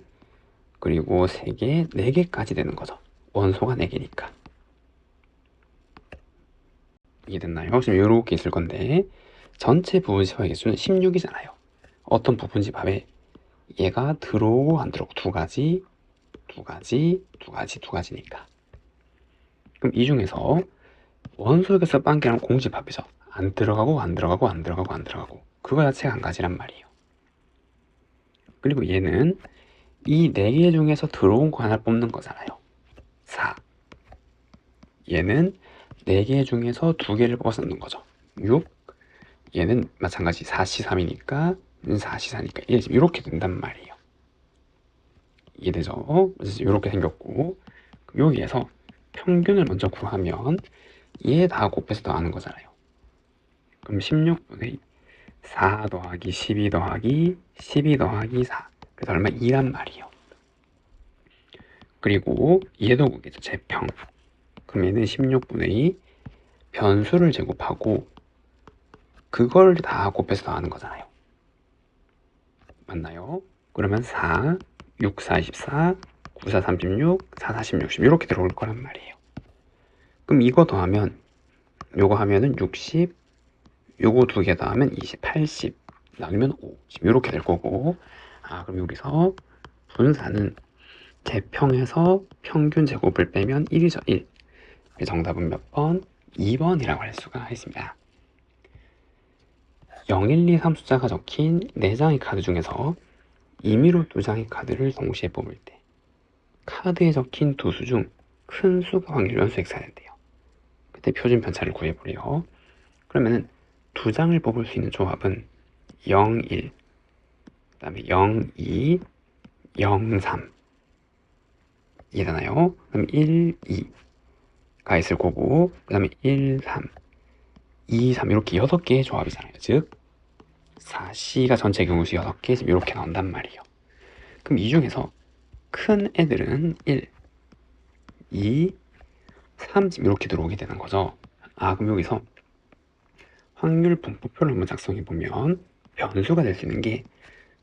그리고 3개, 4개까지 되는 거죠. 원소가 4개니까. 이해됐나요? 지금 이렇게 있을 건데, 전체 부분집합의 개수는 16이잖아요. 어떤 부분집합에 얘가 들어오고 안 들어오고 두 가지니까. 그럼 이 중에서 원소의 개수가 빵개랑 공집합이죠. 안 들어가고 안 들어가고 안 들어가고 안 들어가고, 그거 자체가 한 가지란 말이에요. 그리고 얘는 이 4개 중에서 들어온 거 하나 뽑는 거잖아요. 4. 얘는 4개 중에서 2개를 뽑아서 넣는 거죠. 6. 얘는 마찬가지 4C3이니까 4C4니까 1, 이렇게 된단 말이에요. 이해되죠? 그래서 이렇게 생겼고, 여기에서 평균을 먼저 구하면 얘 다 곱해서 더하는 거잖아요. 그럼 16분의 4 더하기 12 더하기 12 더하기 4. 그래서 얼마? 2란 말이에요. 그리고 얘도 그겠죠. 제평. 그럼 얘는 16분의 2 변수를 제곱하고 그걸 다 곱해서 더하는 거잖아요. 맞나요? 그러면 4, 6, 4, 24, 9, 4, 36, 4, 40, 60 이렇게 들어올 거란 말이에요. 그럼 이거 더하면 요거 하면은 60, 요거 두 개 더하면 20, 80 나누면 5 지금 이렇게 될 거고, 그럼 여기서 분사는 제평에서 평균 제곱을 빼면 1이죠. 1. 정답은 몇 번? 2번이라고 할 수가 있습니다. 0, 1, 2, 3 숫자가 적힌 4장의 카드 중에서 임의로 2장의 카드를 동시에 뽑을 때 카드에 적힌 두 수 중 큰 수가 확률 연수 X가 된대요. 그때 표준 편차를 구해보래요. 그러면은 2장을 뽑을 수 있는 조합은 0, 1, 그 다음에 0, 2, 0, 3 이해되나요? 그럼 1, 2가 있을 거고, 그 다음에 1, 3, 2, 3 이렇게 6개의 조합이잖아요. 즉 4C가 전체 경우수 6개 지금 이렇게 나온단 말이에요. 그럼 이 중에서 큰 애들은 1, 2, 3 지금 이렇게 들어오게 되는 거죠. 그럼 여기서 확률 분포표를 한번 작성해 보면 변수가 될 수 있는 게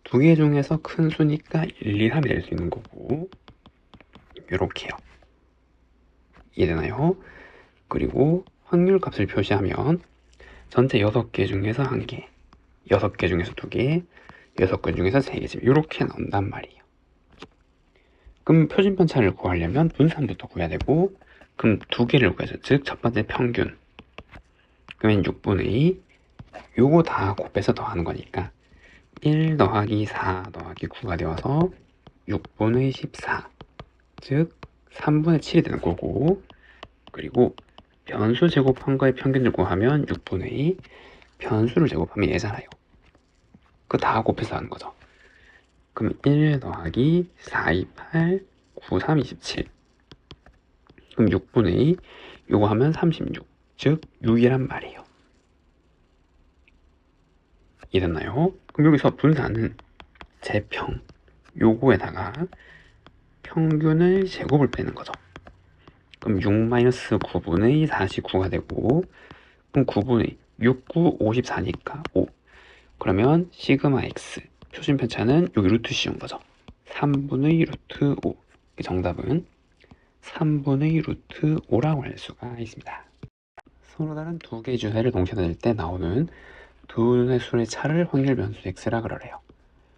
두 개 중에서 큰 수니까 1, 2, 3이 될 수 있는 거고, 이렇게요. 이해되나요? 그리고 확률 값을 표시하면 전체 6개 중에서 1개, 6개 중에서 2개, 6개 중에서 3개 지금 이렇게 나온단 말이에요. 그럼 표준 편차를 구하려면 분산부터 구해야 되고, 그럼 2개를 구해야죠. 즉 첫 번째 평균. 그러면 6분의 2 요거 다 곱해서 더하는 거니까 1 더하기 4 더하기 9가 되어서 6분의 14, 즉 3분의 7이 되는 거고, 그리고 변수 제곱한 거의 평균을 구하면 6분의 2 변수를 제곱하면 얘잖아요. 그거 다 곱해서 하는 거죠. 그럼 1 더하기 4, 2, 8, 9, 3, 27. 그럼 6분의 2 요거 하면 36, 즉 6이란 말이에요. 이해됐나요? 그럼 여기서 분사는 제평 요거에다가 평균을 제곱을 빼는 거죠. 그럼 6-9분의 49가 되고, 그럼 9분의 6, 9, 54니까 5. 그러면 시그마 x 표준 편차는 여기 루트 씌운 거죠. 3분의 루트 5. 정답은 3분의 루트 5라고 할 수가 있습니다. 서로 다른 두 개의 주사위를 동시에 낼 때 나오는 두 수의 차를 확률 변수 x라 그러래요.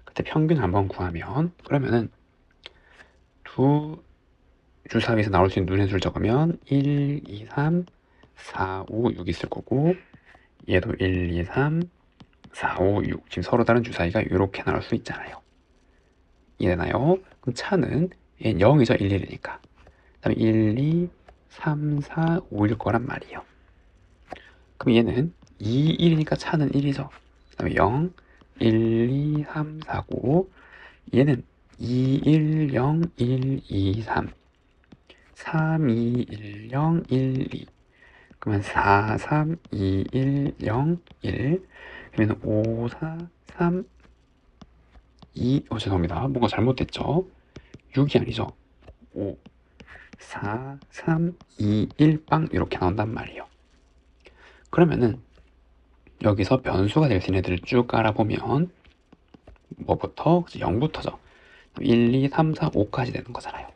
그때 평균 한번 구하면, 그러면은 두 주사위에서 나올 수 있는 눈의 수를 적으면 1, 2, 3, 4, 5, 6 있을 거고, 얘도 1, 2, 3, 4, 5, 6 지금 서로 다른 주사위가 이렇게 나올 수 있잖아요. 이해되나요? 그럼 차는 얘는 0이죠. 1, 1이니까. 그 다음에 1, 2, 3, 4, 5일 거란 말이에요. 그럼 얘는 2, 1이니까 차는 1이죠. 그 다음에 0, 1, 2, 3, 4, 9. 얘는 2, 1, 0, 1, 2, 3. 3, 2, 1, 0, 1, 2. 그러면 4, 3, 2, 1, 0, 1. 그러면 5, 4, 3, 2. 죄송합니다. 뭔가 잘못됐죠? 6이 아니죠? 5, 4, 3, 2, 1, 빵. 이렇게 나온단 말이에요. 그러면은 여기서 변수가 될 수 있는 애들을 쭉 깔아보면 뭐부터? 0부터죠. 1, 2, 3, 4, 5까지 되는 거잖아요.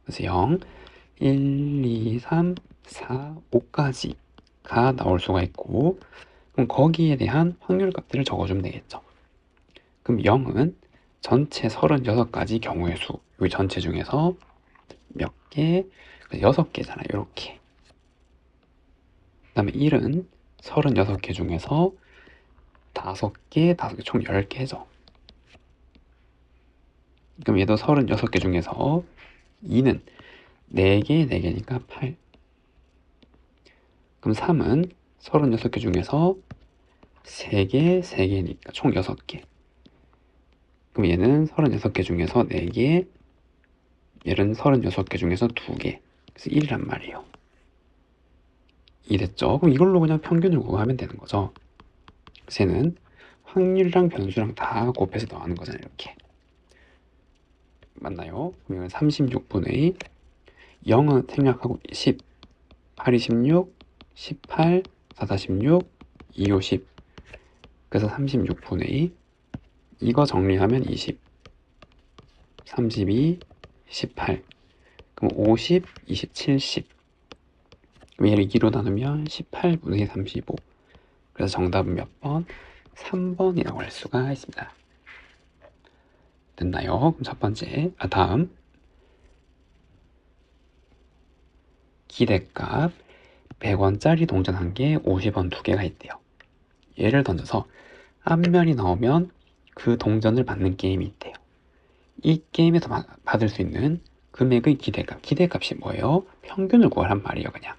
그래서 0, 1, 2, 3, 4, 5까지가 나올 수가 있고, 그럼 거기에 대한 확률 값들을 적어주면 되겠죠. 그럼 0은 전체 36가지 경우의 수, 여기 전체 중에서 몇 개? 6개잖아요. 이렇게. 그 다음에 1은 36개 중에서 5개, 5개, 총 10개죠. 그럼 얘도 36개 중에서 2는 4개, 4개니까 8. 그럼 3은 36개 중에서 3개, 3개니까 총 6개. 그럼 얘는 36개 중에서 4개, 얘는 36개 중에서 2개. 그래서 1이란 말이에요. 이해됐죠? 그럼 이걸로 그냥 평균을 구하면 되는 거죠. 그래서 얘는 확률이랑 변수랑 다 곱해서 더하는 거잖아요. 이렇게. 맞나요? 그러면 36분의 0은 생략하고 10, 8이 16, 18, 4, 16, 2, 5, 10. 그래서 36분의 이거 정리하면 20, 32, 18. 그럼 50, 20, 70. 그럼 얘를 2로 나누면 18분의 35. 그래서 정답은 몇 번? 3번이라고 할 수가 있습니다. 됐나요? 그럼 첫 번째, 다음 기대값 100원짜리 동전 1개, 50원 2개가 있대요. 예를 던져서 앞면이 나오면 그 동전을 받는 게임이 있대요. 이 게임에서 받을 수 있는 금액의 기대값. 기대값이 뭐예요? 평균을 구하란 말이에요, 그냥.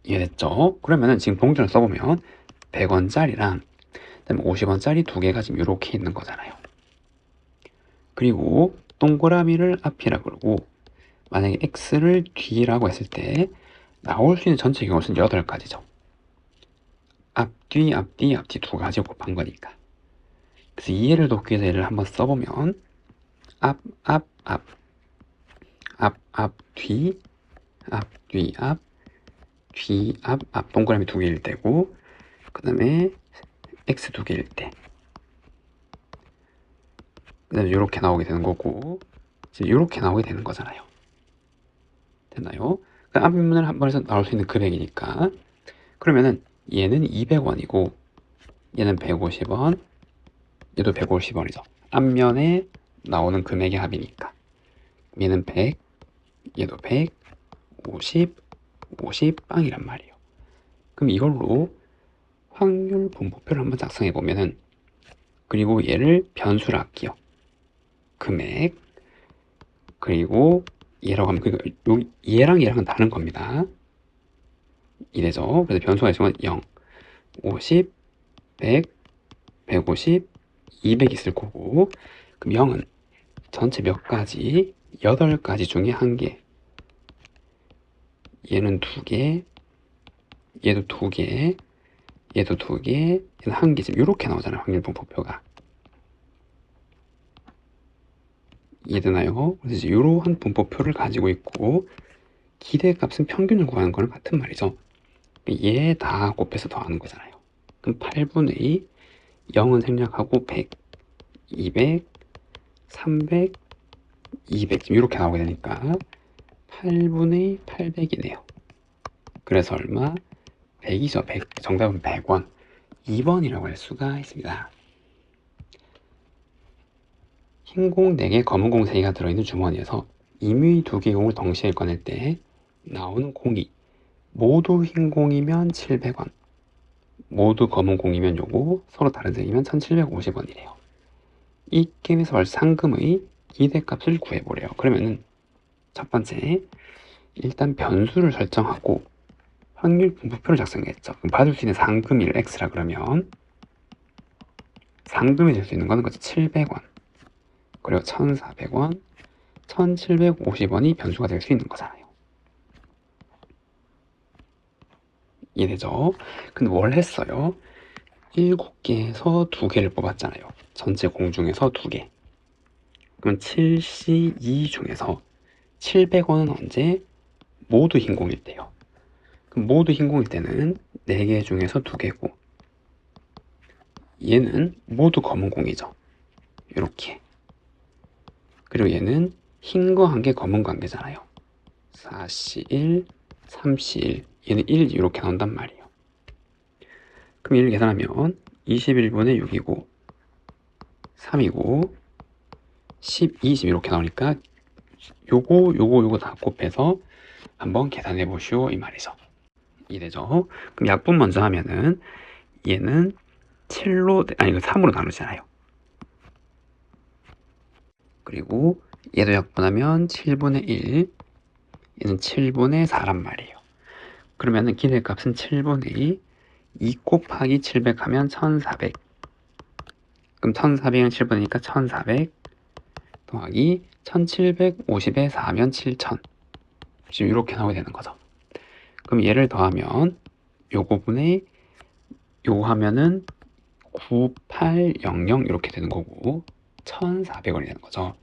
이해됐죠? 그러면은 지금 동전을 써보면 100원짜리랑 그다음에 50원짜리 2개가 지금 이렇게 있는 거잖아요. 그리고 동그라미를 앞이라 그러고 만약에 x를 뒤라고 했을 때 나올 수 있는 전체 경우는 8가지죠. 앞뒤, 앞뒤, 앞뒤 2가지 곱한 거니까. 그래서 이해를 돕기 위해서 얘를 한번 써보면 앞, 앞, 앞, 앞, 앞, 뒤, 앞, 뒤, 앞, 뒤, 앞, 앞 동그라미 2개일 때고 그 다음에 x 2개일 때 그 다음에 이렇게 나오게 되는 거고 지금 이렇게 나오게 되는 거잖아요. 됐나요? 그 앞면을 한 번에서 나올 수 있는 금액이니까 그러면은 얘는 200원이고 얘는 150원 얘도 150원이죠. 앞면에 나오는 금액의 합이니까 얘는 100 얘도 100 50 50 빵이란 말이에요. 그럼 이걸로 확률 분포표를 한번 작성해 보면은 그리고 얘를 변수로 할게요. 금액 그리고 얘라고 하면 그러니까 얘랑 얘랑은 다른 겁니다. 이래죠. 그래서 변수가 있으면 0, 50, 100, 150, 200 있을 거고 그럼 0은 전체 몇 가지? 8가지 중에 1개 얘는 2개 얘도 2개 얘도 2개 얘는 1개 지금 이렇게 나오잖아요. 확률 분포표가 이해되나요? 그래서 이러한 분포표를 가지고 있고 기대값은 평균을 구하는 거랑 같은 말이죠. 얘 다 곱해서 더하는 거잖아요. 그럼 8분의 0은 생략하고 100, 200, 300, 200 지금 이렇게 나오게 되니까 8분의 800이네요. 그래서 얼마? 100이죠. 100. 정답은 100원. 2번이라고 할 수가 있습니다. 흰 공 4개, 검은 공 3개가 들어있는 주머니에서 임의 2개의 공을 동시에 꺼낼 때 나오는 공이 모두 흰 공이면 700원, 모두 검은 공이면 요거 서로 다른 색이면 1750원이래요. 이 게임에서 벌 상금의 기대값을 구해보래요. 그러면은 첫 번째, 일단 변수를 설정하고 확률 분포표를 작성했죠. 그럼 받을 수 있는 상금일 x라 그러면 상금이 될 수 있는 거는 700원, 그리고 1400원, 1750원이 변수가 될 수 있는 거잖아요. 이해되죠? 근데 뭘 했어요? 7개에서 2개를 뽑았잖아요. 전체 공 중에서 2개. 그럼 7C2 중에서 700원은 언제? 모두 흰 공일 때요. 그럼 모두 흰 공일 때는 4개 중에서 2개고 얘는 모두 검은 공이죠. 이렇게. 그리고 얘는 흰 거 1개, 검은 거 1개잖아요. 4C1, 3C1. 얘는 1 이렇게 나온단 말이에요. 그럼 1 계산하면 21분의 6이고 3이고 10, 20 이렇게 나오니까 요거 다 곱해서 한번 계산해 보시오 이 말이죠. 이래죠. 그럼 약분 먼저 하면은 얘는 7로 아니 이거 3으로 나누잖아요. 그리고 얘도 약분하면 7분의 1 얘는 7분의 4란 말이에요. 그러면은 기대값은 7분의 2 곱하기 700 하면 1400. 그럼 1400은 7분이니까 1400 더하기 1750에 4면 7000. 지금 이렇게 나오게 되는 거죠. 그럼 얘를 더하면 요거분의 요거 하면은 9800 이렇게 되는 거고 1,400원이 되는 거죠.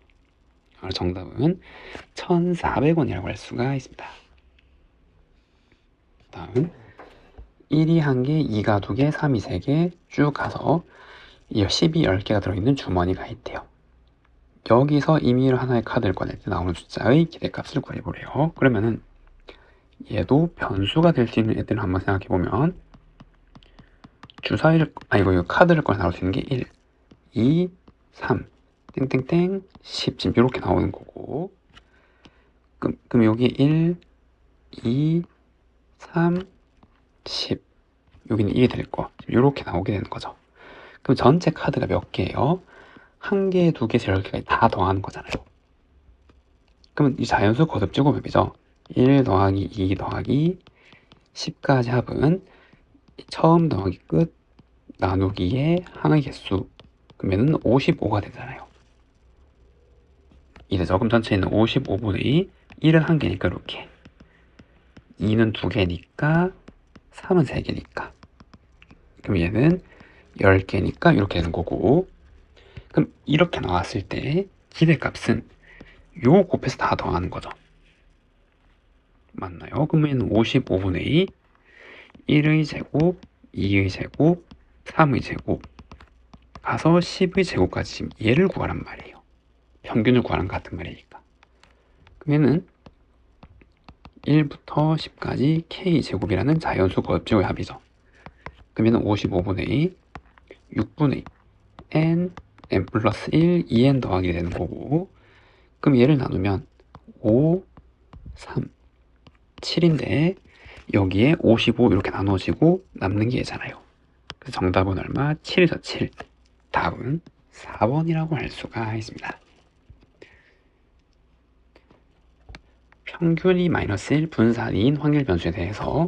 정답은 1,400원이라고 할 수가 있습니다. 다음 1이 1개, 2가 2개, 3이 3개 쭉 가서 10이 10개가 들어있는 주머니가 있대요. 여기서 임의로 하나의 카드를 꺼낼 때 나오는 숫자의 기대값을 구해보래요. 그러면은 얘도 변수가 될 수 있는 애들을 한번 생각해보면 이거 카드를 꺼내 나올 수 있는 게 1, 2, 3, 땡땡땡, 10 지금 이렇게 나오는 거고 그럼 여기 1, 2, 3, 10 여기는 1이 될 거 이렇게 나오게 되는 거죠. 그럼 전체 카드가 몇 개예요? 1개, 2개, 10개까지 다 더하는 거잖아요. 그러면 이 자연수 거듭 제곱법이죠. 1 더하기 2 더하기 10까지 합은 처음 더하기 끝 나누기의 항의 개수 그러면 55가 되잖아요. 이래서 그럼 전체에는 55분의 2 1은 1개니까 이렇게 2는 2개니까 3은 3개니까 그럼 얘는 10개니까 이렇게 되는 거고 그럼 이렇게 나왔을 때 기대값은 요 곱해서 다 더하는 거죠. 맞나요? 그러면 55분의 2 1의 제곱 2의 제곱 3의 제곱 가서 10의 제곱까지 지금 얘를 구하란 말이에요. 평균을 구하는 같은 말이니까. 그러면은 1부터 10까지 k제곱이라는 자연수 거듭제곱의 합이죠. 그러면 55분의 2, 6분의 2, n 플러스 1, 2n 더하기 되는 거고 그럼 얘를 나누면 5, 3, 7인데 여기에 55 이렇게 나눠지고 남는 게 얘잖아요. 그래서 정답은 얼마? 7에서 7. 답은 4번이라고 할 수가 있습니다. 평균이 마이너스 1 분산인 확률 변수에 대해서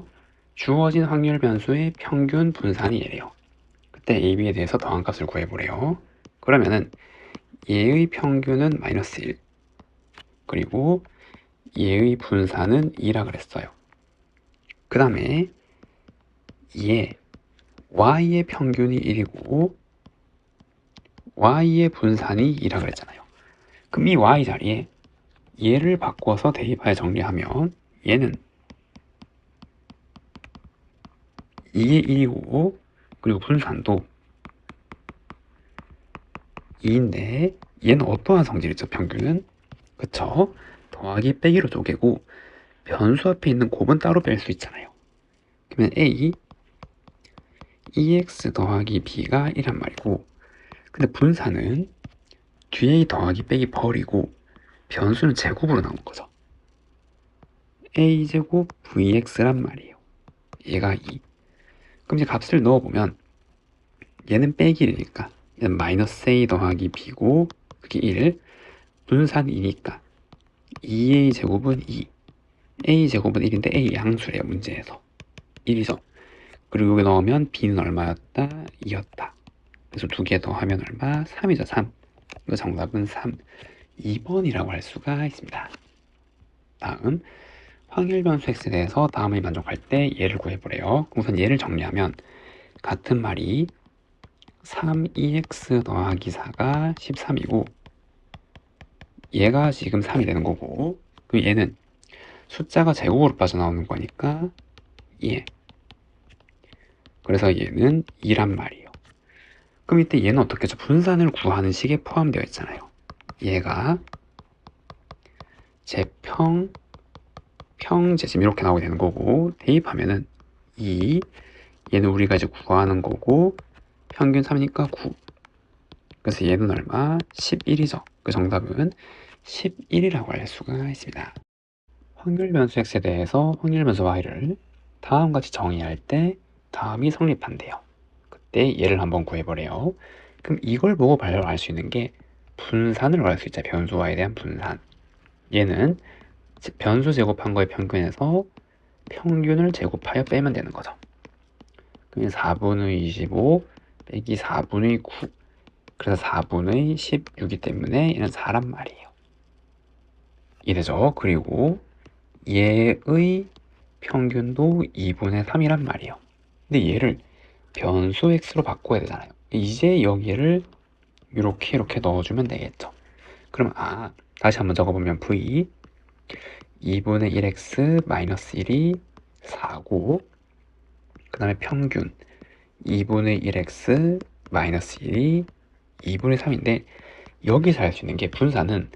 주어진 확률 변수의 평균 분산이 얘래요. 그때 A, B에 대해서 더한 값을 구해보래요. 그러면은 얘의 평균은 마이너스 1 그리고 얘의 분산은 2라 그랬어요. 그 다음에 Y의 평균이 1이고 Y의 분산이 2라 그랬잖아요. 그럼 이 Y 자리에 얘를 바꿔서 대입하여 정리하면 얘는 2의 1이고 그리고 분산도 2인데 얘는 어떠한 성질이죠? 평균은 그쵸? 더하기 빼기로 쪼개고 변수 앞에 있는 곱은 따로 뺄 수 있잖아요. 그러면 A 2x 더하기 b가 1란 말이고 근데 분산은 뒤에 더하기 빼기 버리고 변수는 제곱으로 나온 거죠. a제곱 vx란 말이에요. 얘가 2. 그럼 이제 값을 넣어보면 얘는 빼기 1이니까 얘는 마이너스 a 더하기 b고 그게 1 분산 2니까 2a 제곱은 2 a 제곱은 1인데 a 양수래요. 문제에서 1이죠. 그리고 여기 넣으면 b는 얼마였다? 2였다. 그래서 두 개 더하면 얼마? 3이죠. 3. 그래서 정답은 3. 2번이라고 할 수가 있습니다. 다음 확률 변수 x에 대해서 다음을 만족할 때 얘를 구해보래요. 우선 얘를 정리하면 같은 말이 3EX 더하기 4가 13이고 얘가 지금 3이 되는 거고 그럼 얘는 숫자가 제곱으로 빠져나오는 거니까 얘 그래서 얘는 2란 말이에요. 그럼 이때 얘는 어떻게 하죠? 분산을 구하는 식에 포함되어 있잖아요. 얘가 제평 평제점 이렇게 나오게 되는 거고 대입하면은 2 얘는 우리가 이제 구하는 거고 평균 3이니까 9 그래서 얘는 얼마? 11이죠. 그 정답은 11이라고 할 수가 있습니다. 확률 변수 x에 대해서 확률 변수 y를 다음같이 정의할 때 다음이 성립한대요. 그때 얘를 한번 구해보래요. 그럼 이걸 보고 바로 알 수 있는 게 분산을 알 수 있죠. 변수 y에 대한 분산. 얘는 변수 제곱한 거의 평균에서 평균을 제곱하여 빼면 되는 거죠. 그럼 4분의 25 빼기 4분의 9 그래서 4분의 16이기 때문에 얘는 4란 말이에요. 이래죠. 그리고 얘의 평균도 2분의 3이란 말이에요. 근데 얘를 변수 x로 바꿔야 되잖아요. 이제 여기를 이렇게 넣어주면 되겠죠. 그럼 다시 한번 적어보면 v 2분의 1x 마이너스 1이 4고 그 다음에 평균 2분의 1x 마이너스 1이 2분의 3인데 여기서 할 수 있는 게 분사는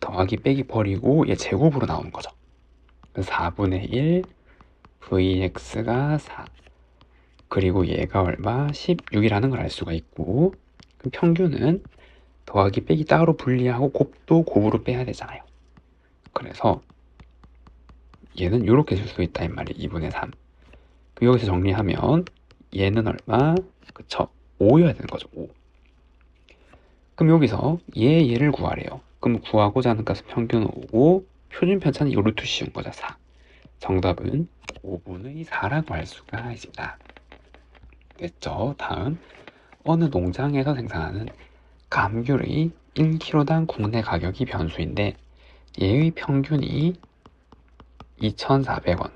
더하기 빼기 버리고 얘 제곱으로 나오는 거죠. 4분의 1 vx가 4 그리고 얘가 얼마? 16이라는 걸 알 수가 있고 그럼 평균은 더하기 빼기 따로 분리하고 곱도 곱으로 빼야 되잖아요. 그래서 얘는 이렇게 쓸 수 있다 이 말이에요. 2분의 3 그럼 여기서 정리하면 얘는 얼마? 그쵸? 5여야 되는 거죠. 5. 그럼 여기서 얘를 구하래요. 그럼 구하고자 하는 값은 평균 5고 표준 편차는 이 루트 씌운 거죠. 4. 정답은 5분의 4라고 할 수가 있습니다. 됐죠? 다음 어느 농장에서 생산하는 감귤의 1kg당 국내 가격이 변수인데 얘의 평균이 2,400원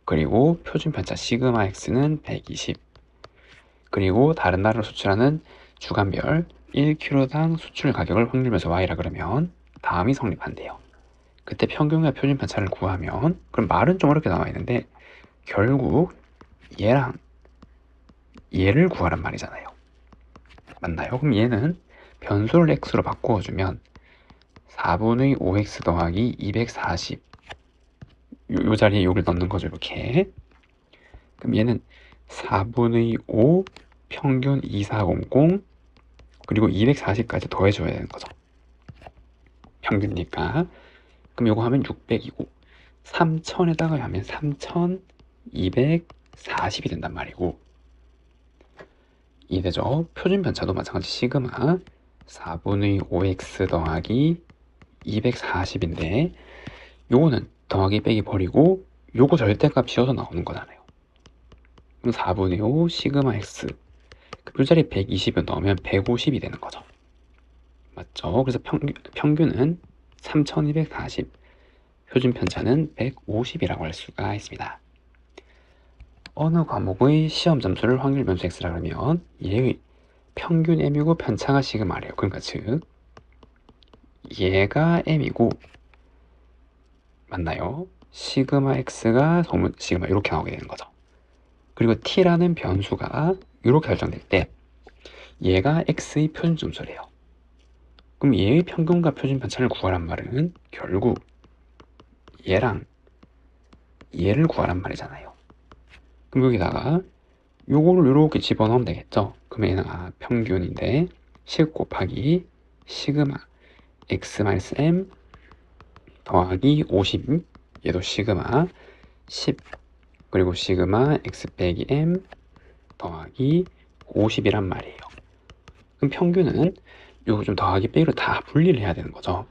그리고 표준 편차 시그마 x는 120 그리고 다른 나라로 수출하는 주간별 1kg당 수출 가격을 확률 변수 y라 그러면 다음이 성립한대요. 그때 평균과 표준 편차를 구하면 그럼 말은 좀 어렵게 나와 있는데 결국 얘랑 얘를 구하란 말이잖아요. 맞나요? 그럼 얘는 변수를 x로 바꿔주면 4분의 5x 더하기 240 요 자리에 요를 넣는 거죠. 이렇게. 그럼 얘는 4분의 5 평균 2400 그리고 240까지 더해줘야 되는 거죠. 평균이니까. 그럼 요거 하면 600이고 3000에다가 하면 3240이 된단 말이고 이되죠. 표준 편차도 마찬가지 시그마 4분의 5x 더하기 240인데 요거는 더하기 빼기 버리고 요거 절대값 씌워서 나오는 거잖아요. 그럼 4분의 5 시그마 x 그 자리에 120을 넣으면 150이 되는 거죠. 맞죠? 그래서 평균은 3240 표준 편차는 150이라고 할 수가 있습니다. 어느 과목의 시험 점수를 확률 변수 x라 그러면 얘의 평균 m이고 편차가 시그마래요. 그러니까 즉 얘가 m이고 맞나요? 시그마 x가 소문 시그마 이렇게 나오게 되는 거죠. 그리고 t라는 변수가 이렇게 결정될 때 얘가 x의 표준 점수래요. 그럼 얘의 평균과 표준 편차를 구하란 말은 결국 얘랑 얘를 구하란 말이잖아요. 그럼 여기다가 요거를 이렇게 집어넣으면 되겠죠. 그럼 얘는 평균인데 10 곱하기 시그마 x-m 더하기 50 얘도 시그마 10 그리고 시그마 x 빼기 m 더하기 50이란 말이에요. 그럼 평균은 요거 좀 더하기 빼기로 다 분리를 해야 되는 거죠.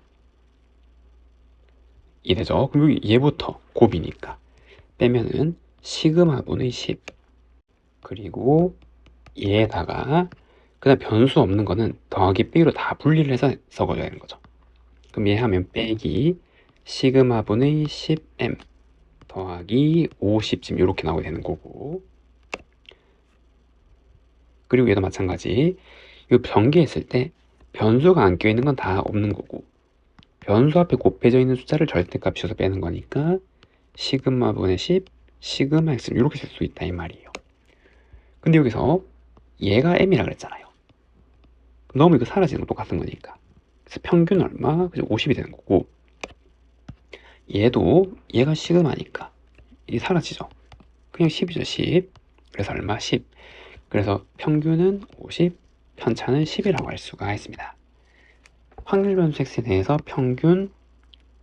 이되죠. 그럼 여기 얘부터 곱이니까 빼면은 시그마 분의 10 그리고 얘에다가 그다음 변수 없는 거는 더하기 빼기로 다 분리를 해서 적어줘야 되는 거죠. 그럼 얘 하면 빼기 시그마 분의 10m 더하기 50쯤 이렇게 나오게 되는 거고 그리고 얘도 마찬가지 이 변기했을 때 변수가 안 껴있는 건 다 없는 거고 변수 앞에 곱해져 있는 숫자를 절대값 씌워서 빼는 거니까 시그마 분의 10 시그마 x 이렇게 쓸 수 있다 이 말이에요. 근데 여기서 얘가 m이라 그랬잖아요. 너무 이거 사라지는 거 똑같은 거니까 그래서 평균 얼마? 그래서 50이 되는 거고 얘도 얘가 시그마니까 이게 사라지죠. 그냥 10이죠. 10 그래서 얼마? 10 그래서 평균은 50 편차는 10이라고 할 수가 있습니다. 확률 변수 x에 대해서 평균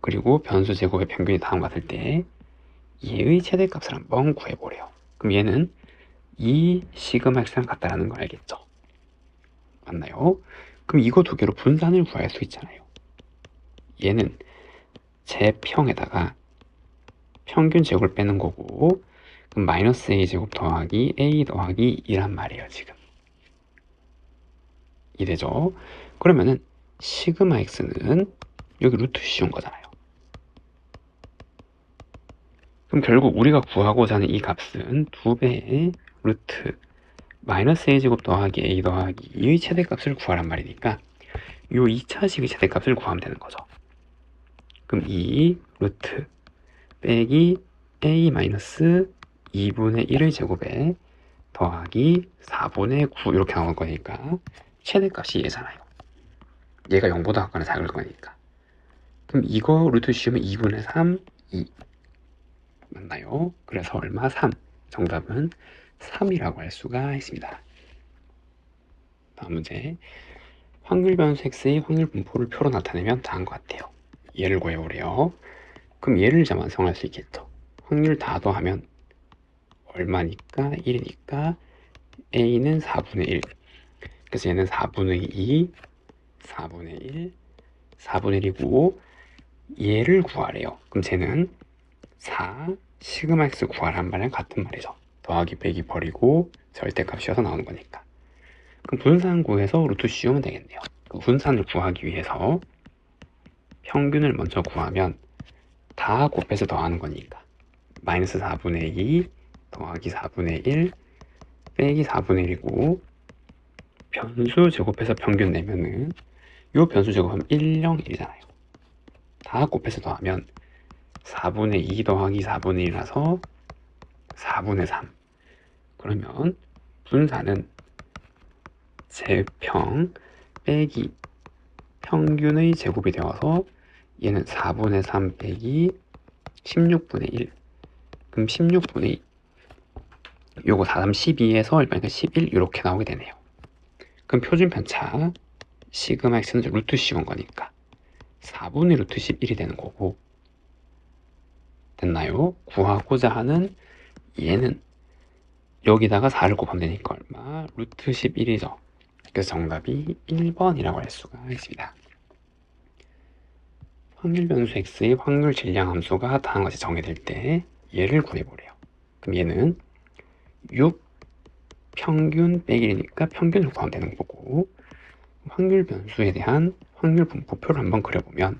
그리고 변수 제곱의 평균이 다음과 같을 때 얘의 최대값을 한번 구해보래요. 그럼 얘는 이 시그마 x랑 같다라는 거 알겠죠? 맞나요? 그럼 이거 두 개로 분산을 구할 수 있잖아요. 얘는 제평에다가 평균 제곱을 빼는 거고 그럼 마이너스 a 제곱 더하기 a 더하기 2란 말이에요. 지금 이되죠? 그러면은 시그마 x는 여기 루트 씌운 거잖아요. 그럼 결국 우리가 구하고자 하는 이 값은 2배의 루트 마이너스 a제곱 더하기 a 더하기 2의 최대값을 구하란 말이니까 요 2차식의 최대값을 구하면 되는 거죠. 그럼 2 루트 빼기 a 마이너스 2분의 1의 제곱에 더하기 4분의 9 이렇게 나올 거니까 최대값이 얘잖아요. 얘가 0보다 작거나 작을 거니까. 그럼 이거 루트 씌우면 2분의 3, 2 맞나요? 그래서 얼마? 3. 정답은 3이라고 할 수가 있습니다. 다음 문제. 확률 변수 x의 확률 분포를 표로 나타내면 다음과 같아요. 얘를 구해보래요. 그럼 얘를 이제 완성할 수 있겠죠. 확률 다 더하면 얼마니까? 1이니까 a는 4분의 1. 그래서 얘는 4분의 2, 4분의 1, 4분의 1이고 얘를 구하래요. 그럼 쟤는 4 시그마 x 구하란 말이랑 같은 말이죠. 더하기 빼기 버리고 절대값 씌워서 나오는 거니까. 그럼 분산 구해서 루트 씌우면 되겠네요. 그 분산을 구하기 위해서 평균을 먼저 구하면 다 곱해서 더하는 거니까 마이너스 4분의 2 더하기 4분의 1 빼기 4분의 1이고 변수 제곱해서 평균 내면은 요 변수 제곱하면 1, 0, 1이잖아요. 다 곱해서 더하면 4분의 2 더하기 4분의 1이라서 4분의 3. 그러면 분산은 제평 빼기 평균의 제곱이 되어서 얘는 4분의 3 빼기 16분의 1. 그럼 16분의 2. 요거 4, 3, 12에서 얼마니까 11 이렇게 나오게 되네요. 그럼 표준 편차 시그마 x는 루트 씌운 거니까 4분의 루트 11이 되는 거고 됐나요? 구하고자 하는 얘는 여기다가 4를 곱하면 되니까 얼마? 루트 11이죠. 그래서 정답이 1번이라고 할 수가 있습니다. 확률 변수 x의 확률 질량 함수가 다음과 같이 정의될 때 얘를 구해보래요. 그럼 얘는 6 평균 빼기 1이니까 평균을 구하면 되는 거고 확률 변수에 대한 확률 분포표를 한번 그려보면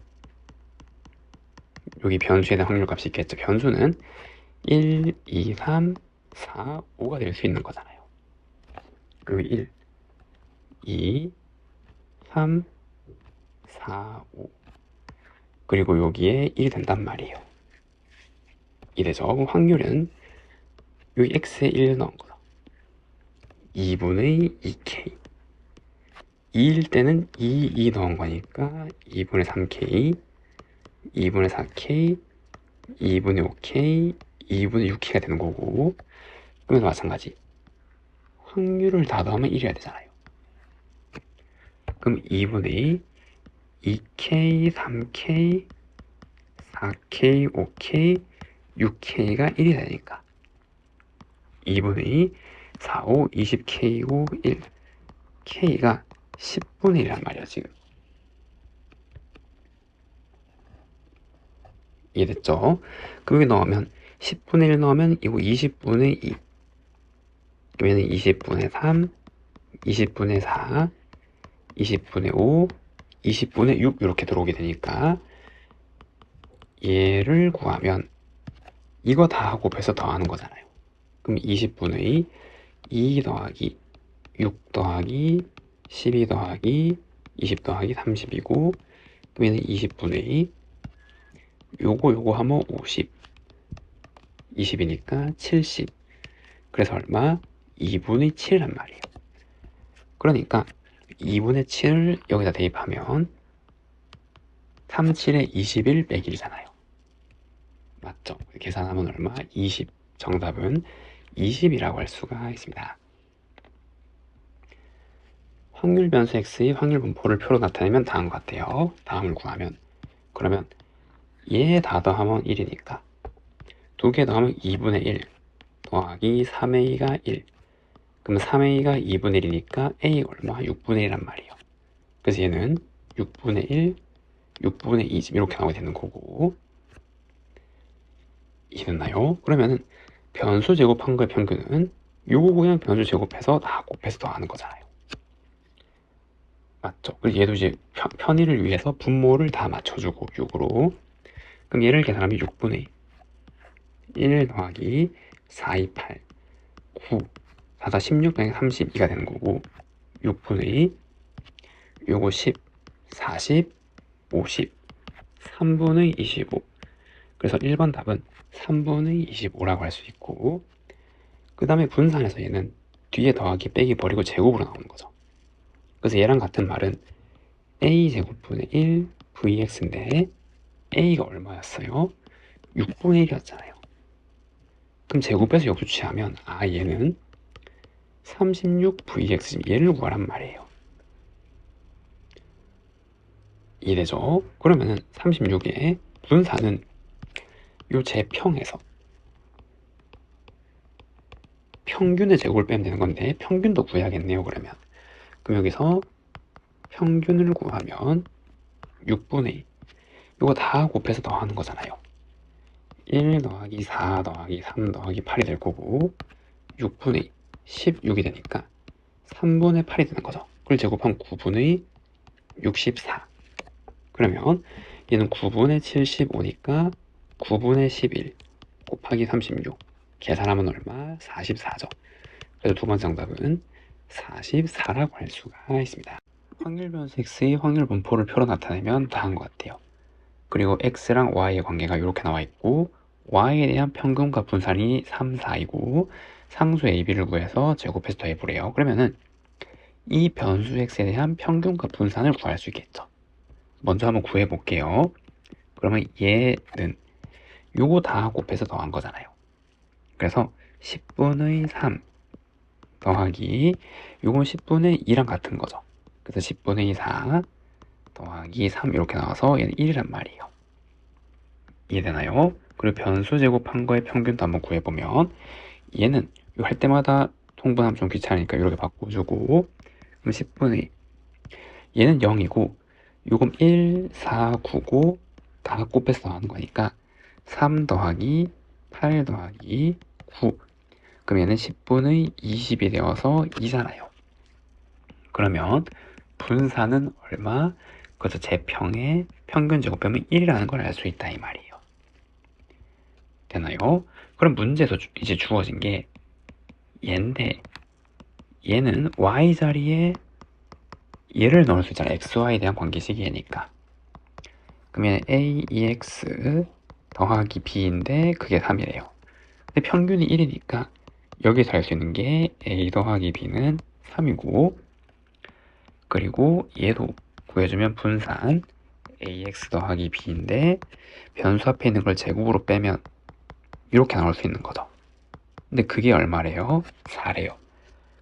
여기 변수에 대한 확률 값이 있겠죠. 변수는 1, 2, 3, 4, 5가 될 수 있는 거잖아요. 그리고 1, 2, 3, 4, 5 그리고 여기에 1이 된단 말이에요. 이래서 확률은 여기 x에 1 넣은 거다. 2분의 2k 2일 때는 2 넣은 거니까 2분의 3k 2분의 4k 2분의 5k 2분의 6k가 되는 거고 그러면 마찬가지 확률을 다 더하면 1이어야 되잖아요. 그럼 2분의 2k 3k 4k 5k 6k가 1이 되니까 2분의 4, 5, 20k고 1 k가 10분의 1란 말이야 지금. 이해됐죠? 그럼 여기 넣으면 10분의 1 넣으면 이거 20분의 2 그러면 20분의 3 20분의 4 20분의 5 20분의 6 이렇게 들어오게 되니까 얘를 구하면 이거 다 곱해서 더하는 거잖아요. 그럼 20분의 2 더하기 6 더하기 12 더하기 20 더하기 30이고 그러면 20분의 2 요거 하면 50 20이니까 70 그래서 얼마? 2분의 7란 말이에요. 그러니까 2분의 7을 여기다 대입하면 3, 7에 21 빼기 1잖아요. 맞죠? 계산하면 얼마? 20 정답은 20이라고 할 수가 있습니다. 확률 변수 x의 확률 분포를 표로 나타내면 다음과 같아요. 다음을 구하면 그러면 얘 다 더하면 1이니까 2개 더하면 2분의 1 더하기 3a가 1 그럼 3a가 2분의 1이니까 a 얼마? 6분의 1란 말이에요. 그래서 얘는 6분의 1 6분의 2 이렇게 나오게 되는 거고 이해됐나요? 그러면은 변수 제곱한 거의 평균은 요거 그냥 변수 제곱해서 다 곱해서 더하는 거잖아요. 맞죠? 그리고 얘도 이제 편의를 위해서 분모를 다 맞춰주고 6으로 그럼 얘를 계산하면 6분의 1 더하기 4, 2, 8 9 4, 16, 32가 되는 거고 6분의 요거 10, 40, 50, 3분의 25. 그래서 1번 답은 3분의 25라고 할 수 있고, 그 다음에 분산해서 얘는 뒤에 더하기 빼기 버리고 제곱으로 나오는 거죠. 그래서 얘랑 같은 말은 a제곱분의 1 vx인데 a가 얼마였어요? 6분의 1이었잖아요. 그럼 제곱해서 역수 취하면 얘는 36 vx, 얘를 구하란 말이에요. 이해되죠? 그러면은 36의 분산은 요 제평에서 평균의 제곱을 빼면 되는 건데 평균도 구해야겠네요. 그럼 여기서 평균을 구하면 6분의 2, 이거 다 곱해서 더하는 거잖아요. 1 더하기 4 더하기 3 더하기 8이 될 거고 6분의 16이 되니까 3분의 8이 되는 거죠. 그걸 제곱하면 9분의 64. 그러면 얘는 9분의 75니까 9분의 11 곱하기 36 계산하면 얼마? 44죠. 그래서 두 번째 정답은 44라고 할 수가 있습니다. 확률 변수 x의 확률 분포를 표로 나타내면 다한 것 같아요. 그리고 x랑 y의 관계가 이렇게 나와 있고 y에 대한 평균과 분산이 3, 4이고 상수 ab를 구해서 제곱해서 더해보래요. 그러면은 이 변수 x에 대한 평균과 분산을 구할 수 있겠죠. 먼저 한번 구해볼게요. 그러면 얘는 요거 다 곱해서 더한 거잖아요. 그래서 10분의 3 더하기 요건 10분의 2랑 같은 거죠. 그래서 10분의 4 더하기 3 이렇게 나와서 얘는 1이란 말이에요. 이해되나요? 그리고 변수 제곱한 거의 평균도 한번 구해보면 얘는 할 때마다 통분하면 좀 귀찮으니까 이렇게 바꿔주고 그럼 10분의 2 얘는 0이고 요건 1, 4, 9, 9 다 곱해서 더하는 거니까 3 더하기 8 더하기 9 그럼 얘는 10분의 20이 되어서 2잖아요. 그러면 분산은 얼마? 그래서 제평의 평균 제곱하면 1이라는 걸 알 수 있다 이 말이에요. 되나요? 그럼 문제에서 이제 주어진 게 얘인데 얘는 y 자리에 얘를 넣을 수 있잖아요. xy에 대한 관계식이 얘니까. 그러면 a, ex 더하기 b인데 그게 3이래요. 근데 평균이 1이니까 여기서 할 수 있는 게 a 더하기 b는 3이고 그리고 얘도 구해주면 분산 ax 더하기 b인데 변수 앞에 있는 걸 제곱으로 빼면 이렇게 나올 수 있는 거죠. 근데 그게 얼마래요? 4래요.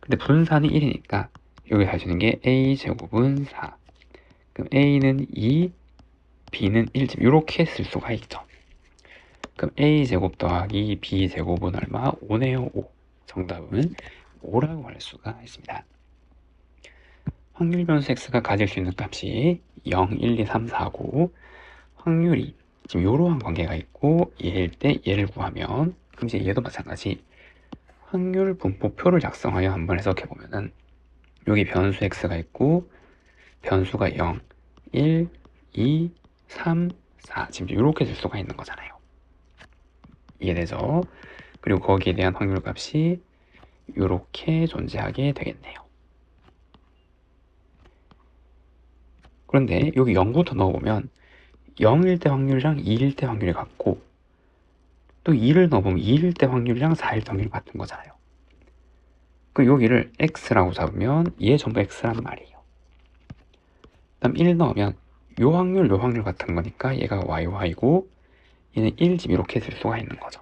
근데 분산이 1이니까 여기 할 수 있는 게 a 제곱은 4 그럼 a는 2 b는 1 이렇게 쓸 수가 있죠. 그럼 a 제곱 더하기 b 제곱은 얼마? 5네요. 5. 정답은 5라고 할 수가 있습니다. 확률 변수 x가 가질 수 있는 값이 0, 1, 2, 3, 4고 확률이 지금 이러한 관계가 있고 얘일 때 얘를 구하면 그럼 이제 얘도 마찬가지 확률 분포표를 작성하여 한번 해석해 보면은 여기 변수 x가 있고 변수가 0, 1, 2, 3, 4 지금 이렇게 될 수가 있는 거잖아요. 이해되죠? 그리고 거기에 대한 확률 값이 이렇게 존재하게 되겠네요. 그런데 여기 0부터 넣어보면 0일 때 확률이랑 2일 때 확률이 같고 또 2를 넣어보면 2일 때 확률이랑 4일 때 확률이 같은 거잖아요. 그 여기를 x라고 잡으면 얘 전부 x란 말이에요. 그다음 1 넣으면 요 확률 같은 거니까 얘가 y고 얘는 1집 이렇게 쓸 수가 있는 거죠.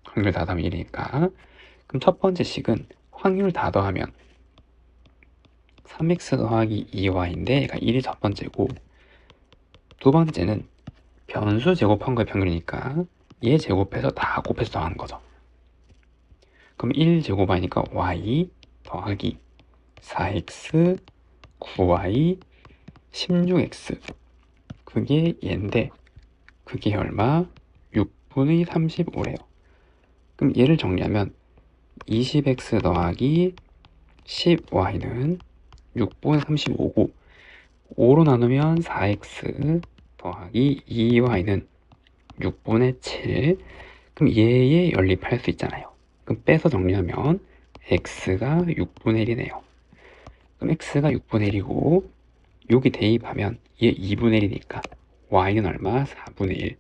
확률 다 더하면 1이니까. 그럼 첫 번째 식은 확률 다 더하면 3x 더하기 2y인데 얘가 1이 첫 번째고 두 번째는 변수 제곱한 거의 평균이니까 얘 제곱해서 다 곱해서 더하는 거죠. 그럼 1제곱하니까 y 더하기 4x 9y 16x 그게 얘인데 그게 얼마? 6분의 35래요. 그럼 얘를 정리하면 20x 더하기 10y는 6분의 35고 5로 나누면 4x 더하기 2y는 6분의 7 그럼 얘에 연립할 수 있잖아요. 그럼 빼서 정리하면 x가 6분의 1이네요. 그럼 x가 6분의 1이고 여기 대입하면 얘 2분의 1이니까 y는 얼마? 4분의 1.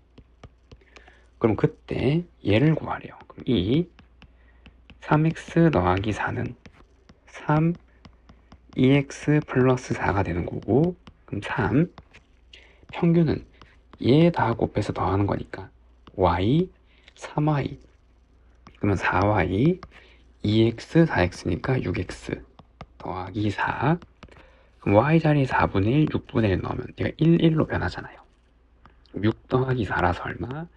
그럼 그때 얘를 구하래요. 그럼 이 3x 더하기 4는 3 2x 플러스 4가 되는 거고, 그럼 3 평균은 얘 다 곱해서 더하는 거니까 y 3y, 그러면 4y 2x 4x니까 6x 더하기 4. 그럼 y 자리에 4분의 1 6분의 1 넣으면 얘가 1, 1로 변하잖아요. 6 더하기 4라서 얼마?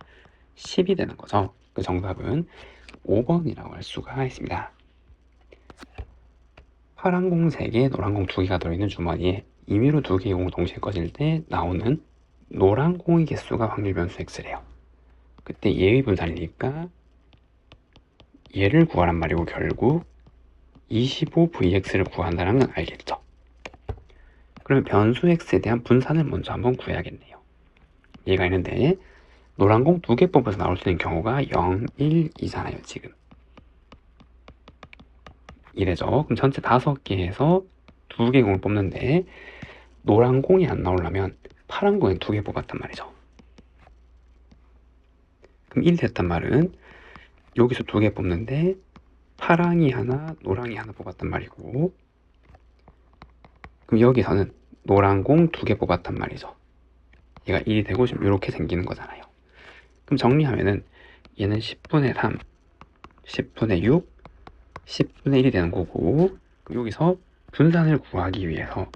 10이 되는 거죠. 그 정답은 5번이라고 할 수가 있습니다. 파란 공 3개, 노란 공 2개가 들어있는 주머니에 임의로 2개의 공을 동시에 꺼질 때 나오는 노란 공의 개수가 확률 변수 x래요. 그때 얘의 분산이니까 얘를 구하란 말이고 결국 25vx를 구한다는 건 알겠죠. 그러면 변수 x에 대한 분산을 먼저 한번 구해야겠네요. 얘가 있는데 노란 공 2개 뽑아서 나올 수 있는 경우가 0, 1, 2잖아요. 지금 이래죠. 그럼 전체 5개에서 2개 공을 뽑는데 노란 공이 안 나오려면 파란 공에 2개 뽑았단 말이죠. 그럼 1 됐단 말은 여기서 2개 뽑는데 파랑이 하나, 노랑이 하나 뽑았단 말이고, 그럼 여기서는 노란 공 2개 뽑았단 말이죠. 얘가 1이 되고 지금 이렇게 생기는 거잖아요. 그럼 정리하면은 얘는 10분의 3, 10분의 6, 10분의 1이 되는 거고, 그럼 여기서 분산을 구하기 위해서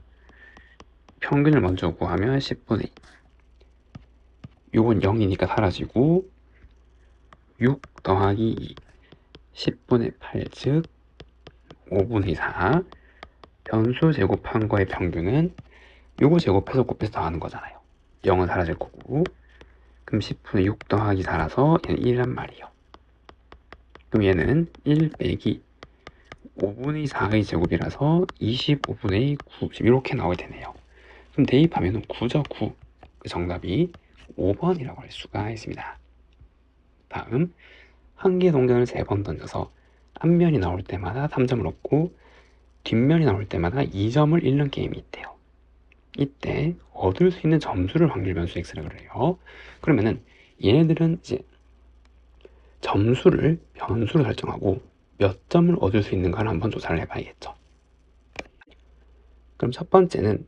평균을 먼저 구하면 10분의 2. 요건 0이니까 사라지고 6 더하기 2, 10분의 8, 즉 5분의 4. 변수 제곱한 거의 평균은 요거 제곱해서 곱해서 더하는 거잖아요. 0은 사라질 거고, 그럼 10분의 6 더하기 4라서 얘는 1이란 말이에요. 그럼 얘는 1 빼기 5분의 4의 제곱이라서 25분의 9 이렇게 나오게 되네요. 그럼 대입하면 9죠. 9. 그 정답이 5번이라고 할 수가 있습니다. 다음, 한 개의 동전을 3번 던져서 앞면이 나올 때마다 3점을 얻고 뒷면이 나올 때마다 2점을 잃는 게임이 있대요. 이때 얻을 수 있는 점수를 확률 변수 x라고 그래요. 그러면은 얘네들은 이제 점수를 변수로 설정하고 몇 점을 얻을 수 있는가를 한번 조사를 해봐야겠죠. 그럼 첫 번째는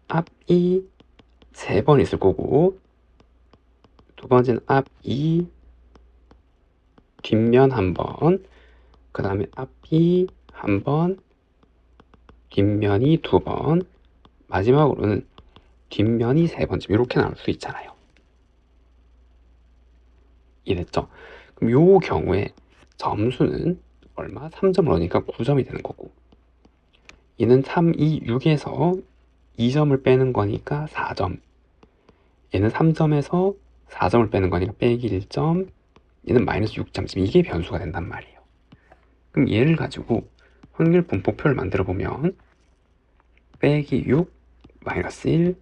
앞이 3번 있을 거고, 두 번째는 앞이 뒷면 1번, 그 다음에 앞이 1번, 뒷면이 2번, 마지막으로는 뒷면이 3번쯤 이렇게 나올 수 있잖아요. 이랬죠? 그럼 요 경우에 점수는 얼마? 3점을 얻으니까 9점이 되는 거고, 얘는 3, 2, 6에서 2점을 빼는 거니까 4점, 얘는 3점에서 4점을 빼는 거니까 빼기 1점, 얘는 마이너스 6점, 이게 변수가 된단 말이에요. 그럼 얘를 가지고 확률 분포표를 만들어 보면 빼기 6, 마이너스 1,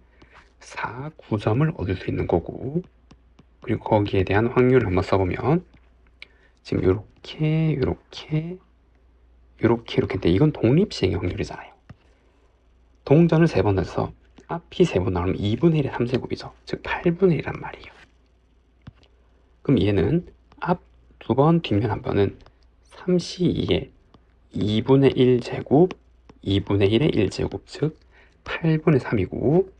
4, 9점을 얻을 수 있는 거고, 그리고 거기에 대한 확률을 한번 써보면 지금 요렇게 요렇게 요렇게 이렇게인데 이건 독립시행의 확률이잖아요. 동전을 3번 넣어서 앞이 3번 나오면 2분의 1의 3제곱이죠. 즉 8분의 1이란 말이에요. 그럼 얘는 앞 2번 뒷면 1번은 3C2의 2분의 1제곱 2분의 1의 1제곱 즉 8분의 3이고,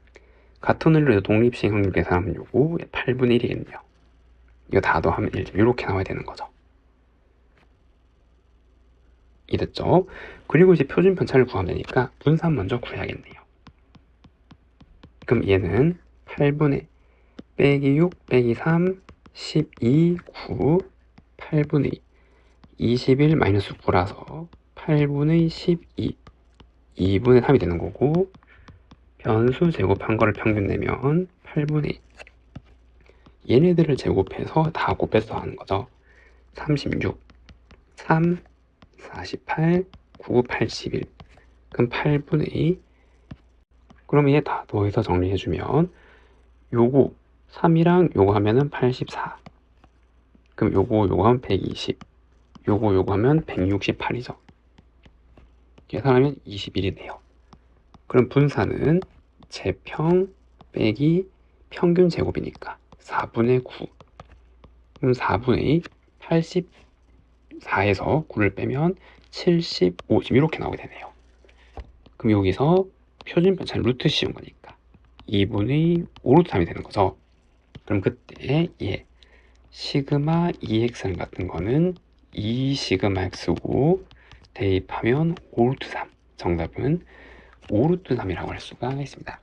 같은 원리로 독립시행 확률 계산하면 요거 8분의 1이겠네요. 이거 다 더하면 1점 이렇게 나와야 되는 거죠. 이랬죠? 그리고 이제 표준 편차를 구하면 되니까 분산 먼저 구해야겠네요. 그럼 얘는 8분의 빼기 6 빼기 3 12 9 8분의 21 마이너스 9라서 8분의 12 2분의 3이 되는 거고, 변수 제곱한 거를 평균 내면 8분의 2. 얘네들을 제곱해서 다 곱해서 하는 거죠. 36 3 48 9 81. 그럼 8분의 2. 그럼 얘 다 더해서 정리해주면 요거 3이랑 요거 하면은 84. 그럼 요거 하면 120. 요거 하면 168이죠. 계산하면 21이네요. 그럼 분사는 제평 빼기 평균 제곱이니까 4분의 9. 그럼 4분의 84에서 9를 빼면 75. 지금 이렇게 나오게 되네요. 그럼 여기서 표준 편차는 루트 씌운 거니까 2분의 5루트 3이 되는 거죠. 그럼 그때 시그마 EX는 같은 거는 2 시그마 X고 대입하면 5루트 3. 정답은 5루트 3이라고 할 수가 있습니다.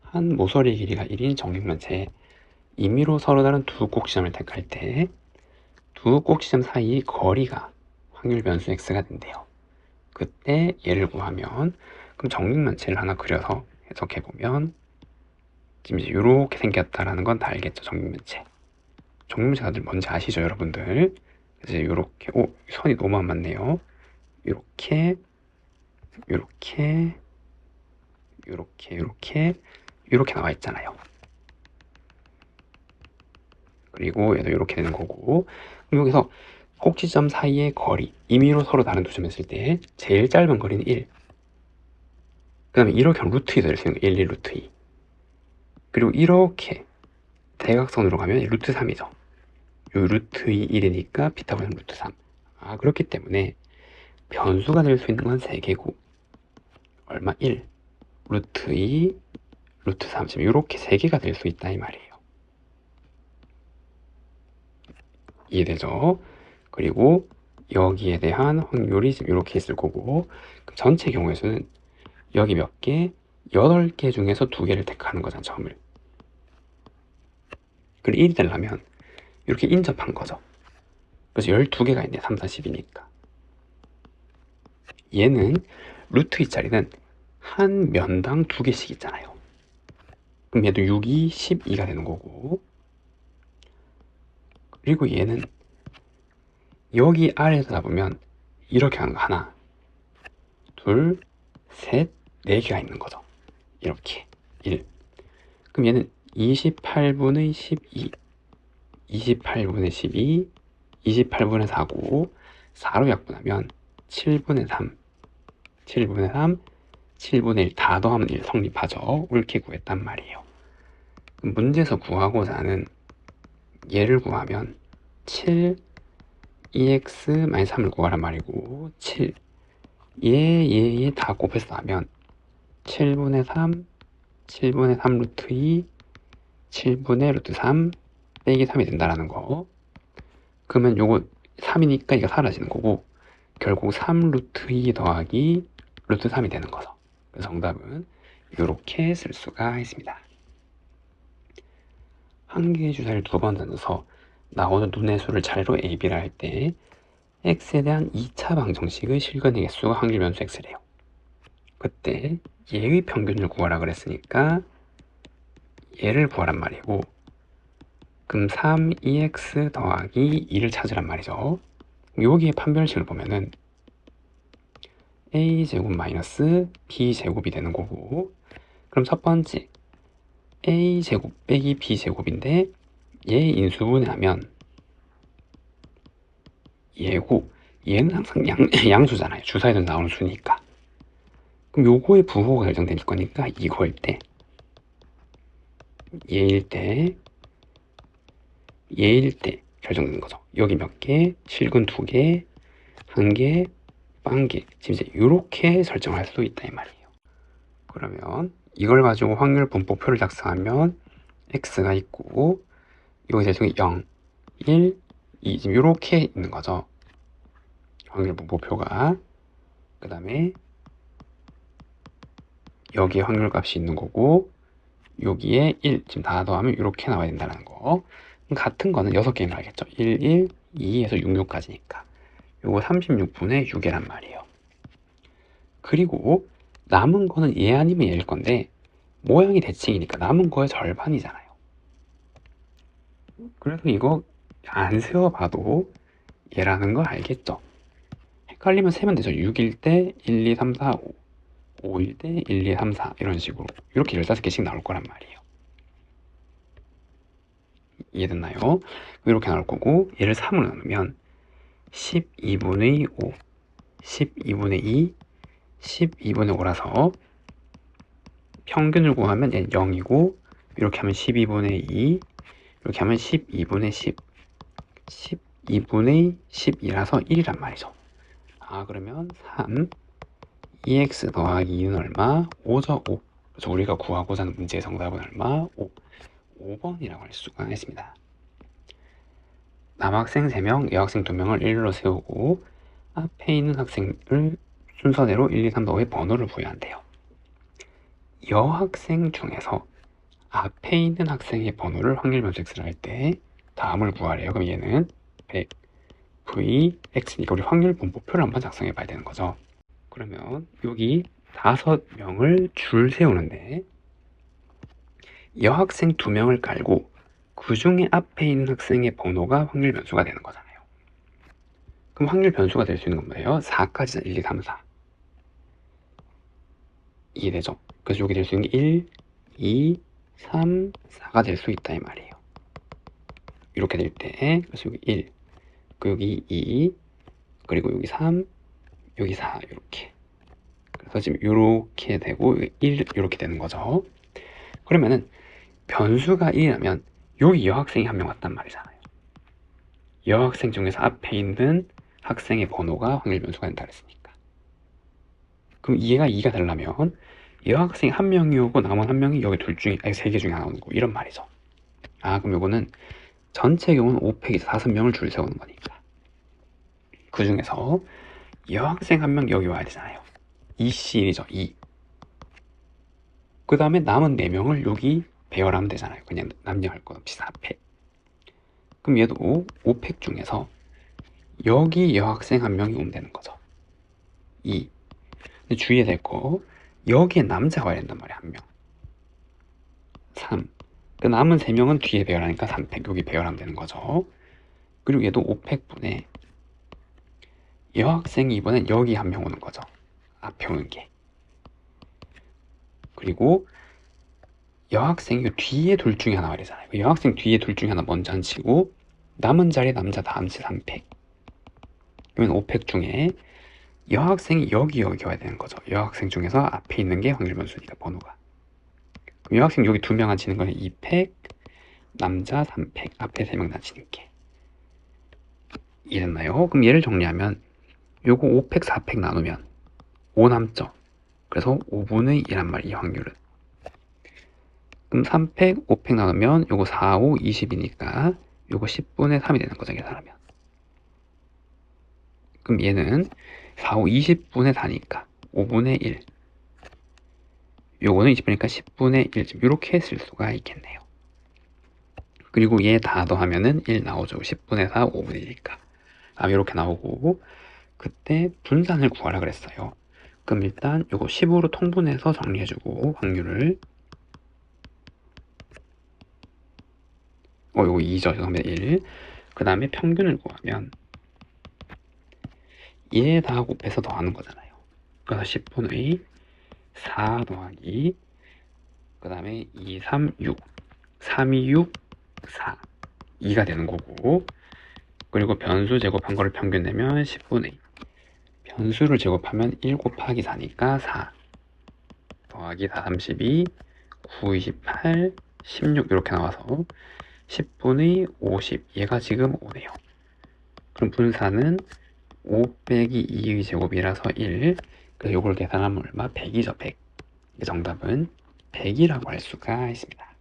한 모서리 길이가 1인 정육면체에 임의로 서로 다른 두 꼭지점을 택할 때 두 꼭지점 사이 거리가 확률 변수 x가 된대요. 그때 얘를 구하면, 그럼 정육면체를 하나 그려서 해석해보면 지금 이제 이렇게 생겼다라는 건 다 알겠죠. 정육면체 다들 뭔지 아시죠, 여러분들? 이제 이렇게, 선이 너무 안 맞네요. 이렇게 나와 있잖아요. 그리고 얘도 이렇게 되는 거고, 그럼 여기서 꼭지점 사이의 거리, 임의로 서로 다른 두 점 했을 때 제일 짧은 거리는 1. 그 다음에 이렇게 하면 루트 2도 될 수 있는 거, 1, 1 루트 2. 그리고 이렇게 대각선으로 가면 루트 3이죠. 요 루트 2, 1이니까 비타분의 루트 3. 그렇기 때문에 변수가 될 수 있는 건 3개고, 얼마? 1, 루트 2, 루트 3. 지금 이렇게 3개가 될 수 있다 이 말이에요. 이해되죠? 그리고 여기에 대한 확률이 지금 이렇게 있을 거고, 전체 경우의 수는 여기 몇 개? 8개 중에서 2개를 택하는 거잖아, 점을. 그리고 1이 되려면 이렇게 인접한 거죠. 그래서 12개가 있네, 3, 4, 10이니까. 얘는 루트 2짜리는 한 면당 2개씩 있잖아요. 그럼 얘도 6이 12가 되는 거고, 그리고 얘는 여기 아래에서 잡으면 이렇게 하는 거 하나, 둘, 셋, 4개가 있는 거죠. 이렇게 1. 그럼 얘는 28분의 12, 28분의 12, 28분의 4고 4로 약분하면 7분의 3, 7분의 3, 7분의 1 다 더하면 1 성립하죠. 옳게 구했단 말이에요. 그럼 문제에서 구하고자 하는 얘를 구하면 7 2x-3을 구하란 말이고, 7 얘 다 곱해서 하면 7분의 3, 7분의 3 루트 2, 7분의 루트 3 빼기 3이 된다라는 거. 그러면 요거 3이니까 이거 사라지는 거고, 결국 3 루트 2 더하기 루트 3이 되는 거죠. 그래서 정답은 이렇게 쓸 수가 있습니다. 한 개의 주사를 2번 던져서 나오는 눈의 수를 차례로 A, B를 할 때 x에 대한 2차 방정식의 실근의 개수가 확률 변수 x래요. 그때 얘의 평균을 구하라 그랬으니까 얘를 구하란 말이고, 그럼 3EX 더하기 2를 찾으란 말이죠. 여기에 판별식을 보면은 A제곱 마이너스 B제곱이 되는 거고, 그럼 첫 번째 A제곱 빼기 B제곱인데 얘 인수분해하면 얘고, 얘는 항상 양수잖아요. 주사에도 나오는 수니까. 그럼 요거의 부호가 결정될 거니까 이거일 때, 얘일 때 결정되는 거죠. 여기 몇 개, 실근 2개, 1개, 빵개. 지금 이제 이렇게 설정할 수 있다 이 말이에요. 그러면 이걸 가지고 확률 분포표를 작성하면 x가 있고, 여기 이제 0, 1, 2 지금 이렇게 있는 거죠. 확률 분포표가. 그 다음에 여기에 확률 값이 있는 거고, 여기에 1 지금 다 더하면 이렇게 나와야 된다는 거. 같은 거는 6개면 알겠죠. 1, 1, 2에서 6, 6까지니까 요거 36분의 6이란 말이에요. 그리고 남은 거는 얘 아니면 얘일 건데 모양이 대칭이니까 남은 거의 절반이잖아요. 그래서 이거 안 세워봐도 얘라는 거 알겠죠. 헷갈리면 세면 되죠. 6일 때 1, 2, 3, 4, 5, 5일 때 1, 2, 3, 4 이런 식으로 이렇게 15개씩 나올 거란 말이에요. 이해됐나요? 이렇게 나올 거고, 얘를 3으로 나누면 12분의 5 12분의 2, 12분의 5라서 평균을 구하면 얘는 0이고 이렇게 하면 12분의 2, 이렇게 하면 12분의 10, 12분의 12라서 1이란 말이죠. 그러면 3, 2x 더하기 2는 얼마? 5죠, 5. 그래서 우리가 구하고자 하는 문제의 정답은 얼마? 5. 5번이라고 할 수가 있습니다. 남학생 3명, 여학생 2명을 일렬로 세우고 앞에 있는 학생을 순서대로 1, 2, 3, 4, 5의 번호를 부여한대요. 여학생 중에서 앞에 있는 학생의 번호를 확률 변수 x를 할 때 다음을 구하래요. 그럼 얘는 100, v, x니까 우리 확률 분포표를 한번 작성해 봐야 되는 거죠. 그러면 여기 5명을 줄 세우는데 여학생 2명을 깔고 그 중에 앞에 있는 학생의 번호가 확률 변수가 되는 거잖아요. 그럼 확률 변수가 될 수 있는 건 뭐예요? 4까지는 1, 2, 3, 4 이해되죠? 그래서 여기 될 수 있는 게 1, 2, 3, 4가 될 수 있다 이 말이에요. 이렇게 될 때 그래서 여기 1, 여기 2, 그리고 여기 3, 여기 4 이렇게. 그래서 지금 이렇게 되고 1 이렇게 되는 거죠. 그러면은 변수가 1이라면 여기 여학생이 한 명 왔단 말이잖아요. 여학생 중에서 앞에 있는 학생의 번호가 확률 변수가 된다 그랬으니까. 그럼 얘가 2가 되려면 여학생이 한 명이 오고 남은 한 명이 여기 세 개 중에 하나 오는 거 이런 말이죠. 그럼 요거는 전체 경우는 5팩에서 5명을 줄 세우는 거니까. 그 중에서 여학생 한 명 여기 와야 되잖아요. 2C1이죠. 2. 그 다음에 남은 4명을 여기 배열하면 되잖아요. 그냥 남녀할 것 없이 4팩. 그럼 얘도 5팩 중에서 여기 여학생 한 명이 오면 되는 거죠. 2. 근데 주의해야 될 거, 여기에 남자가 와야 된단 말이야, 한 명. 3. 그 남은 3명은 뒤에 배열하니까 3팩 여기 배열하면 되는 거죠. 그리고 얘도 5팩분에 여학생이 이번엔 여기 한 명 오는 거죠. 앞에 오는 게. 그리고 여학생이 뒤에 둘 중에 하나 말이잖아요. 여학생 뒤에 둘 중에 하나 먼저 앉히고 남은 자리에 남자 다음 치 3팩. 그러면 5팩 중에 여학생이 여기 와야 되는 거죠. 여학생 중에서 앞에 있는 게 확률 변수니까 번호가. 그럼 여학생 여기 2명 앉히는 거는 2팩, 남자 3팩, 앞에 3명 앉히는 게. 이해됐나요? 그럼 얘를 정리하면 요거 5팩, 4팩 나누면 5 남죠. 그래서 5분의 1란 말이에요, 확률은. 그럼 3팩, 5팩 나누면 요거 4, 5, 20이니까 요거 10분의 3이 되는 거죠, 계산하면. 그럼 얘는 4, 5, 20분의 4니까 5분의 1. 요거는 20분이니까 10분의 1. 이렇게 쓸 수가 있겠네요. 그리고 얘 다 더하면은 1 나오죠. 10분의 4, 5분의 1이니까. 이렇게 나오고, 그때 분산을 구하라 그랬어요. 그럼 일단 요거 10으로 통분해서 정리해주고, 확률을. 요거 2죠. 죄송합니다. 1. 그 다음에 평균을 구하면 얘 다 곱해서 더하는 거잖아요. 그래서 10분의 4 더하기 그 다음에 2, 3, 6 3, 2, 6, 4 2가 되는 거고, 그리고 변수 제곱한 거를 평균 내면 10분의 2 변수를 제곱하면 1 곱하기 4니까 4 더하기 4, 32 9, 28 16 이렇게 나와서 10분의 50 얘가 지금 5네요. 그럼 분산은 5 빼기 2의 제곱이라서 1. 그래서 이걸 계산하면 얼마? 100이죠. 100. 정답은 100이라고 할 수가 있습니다.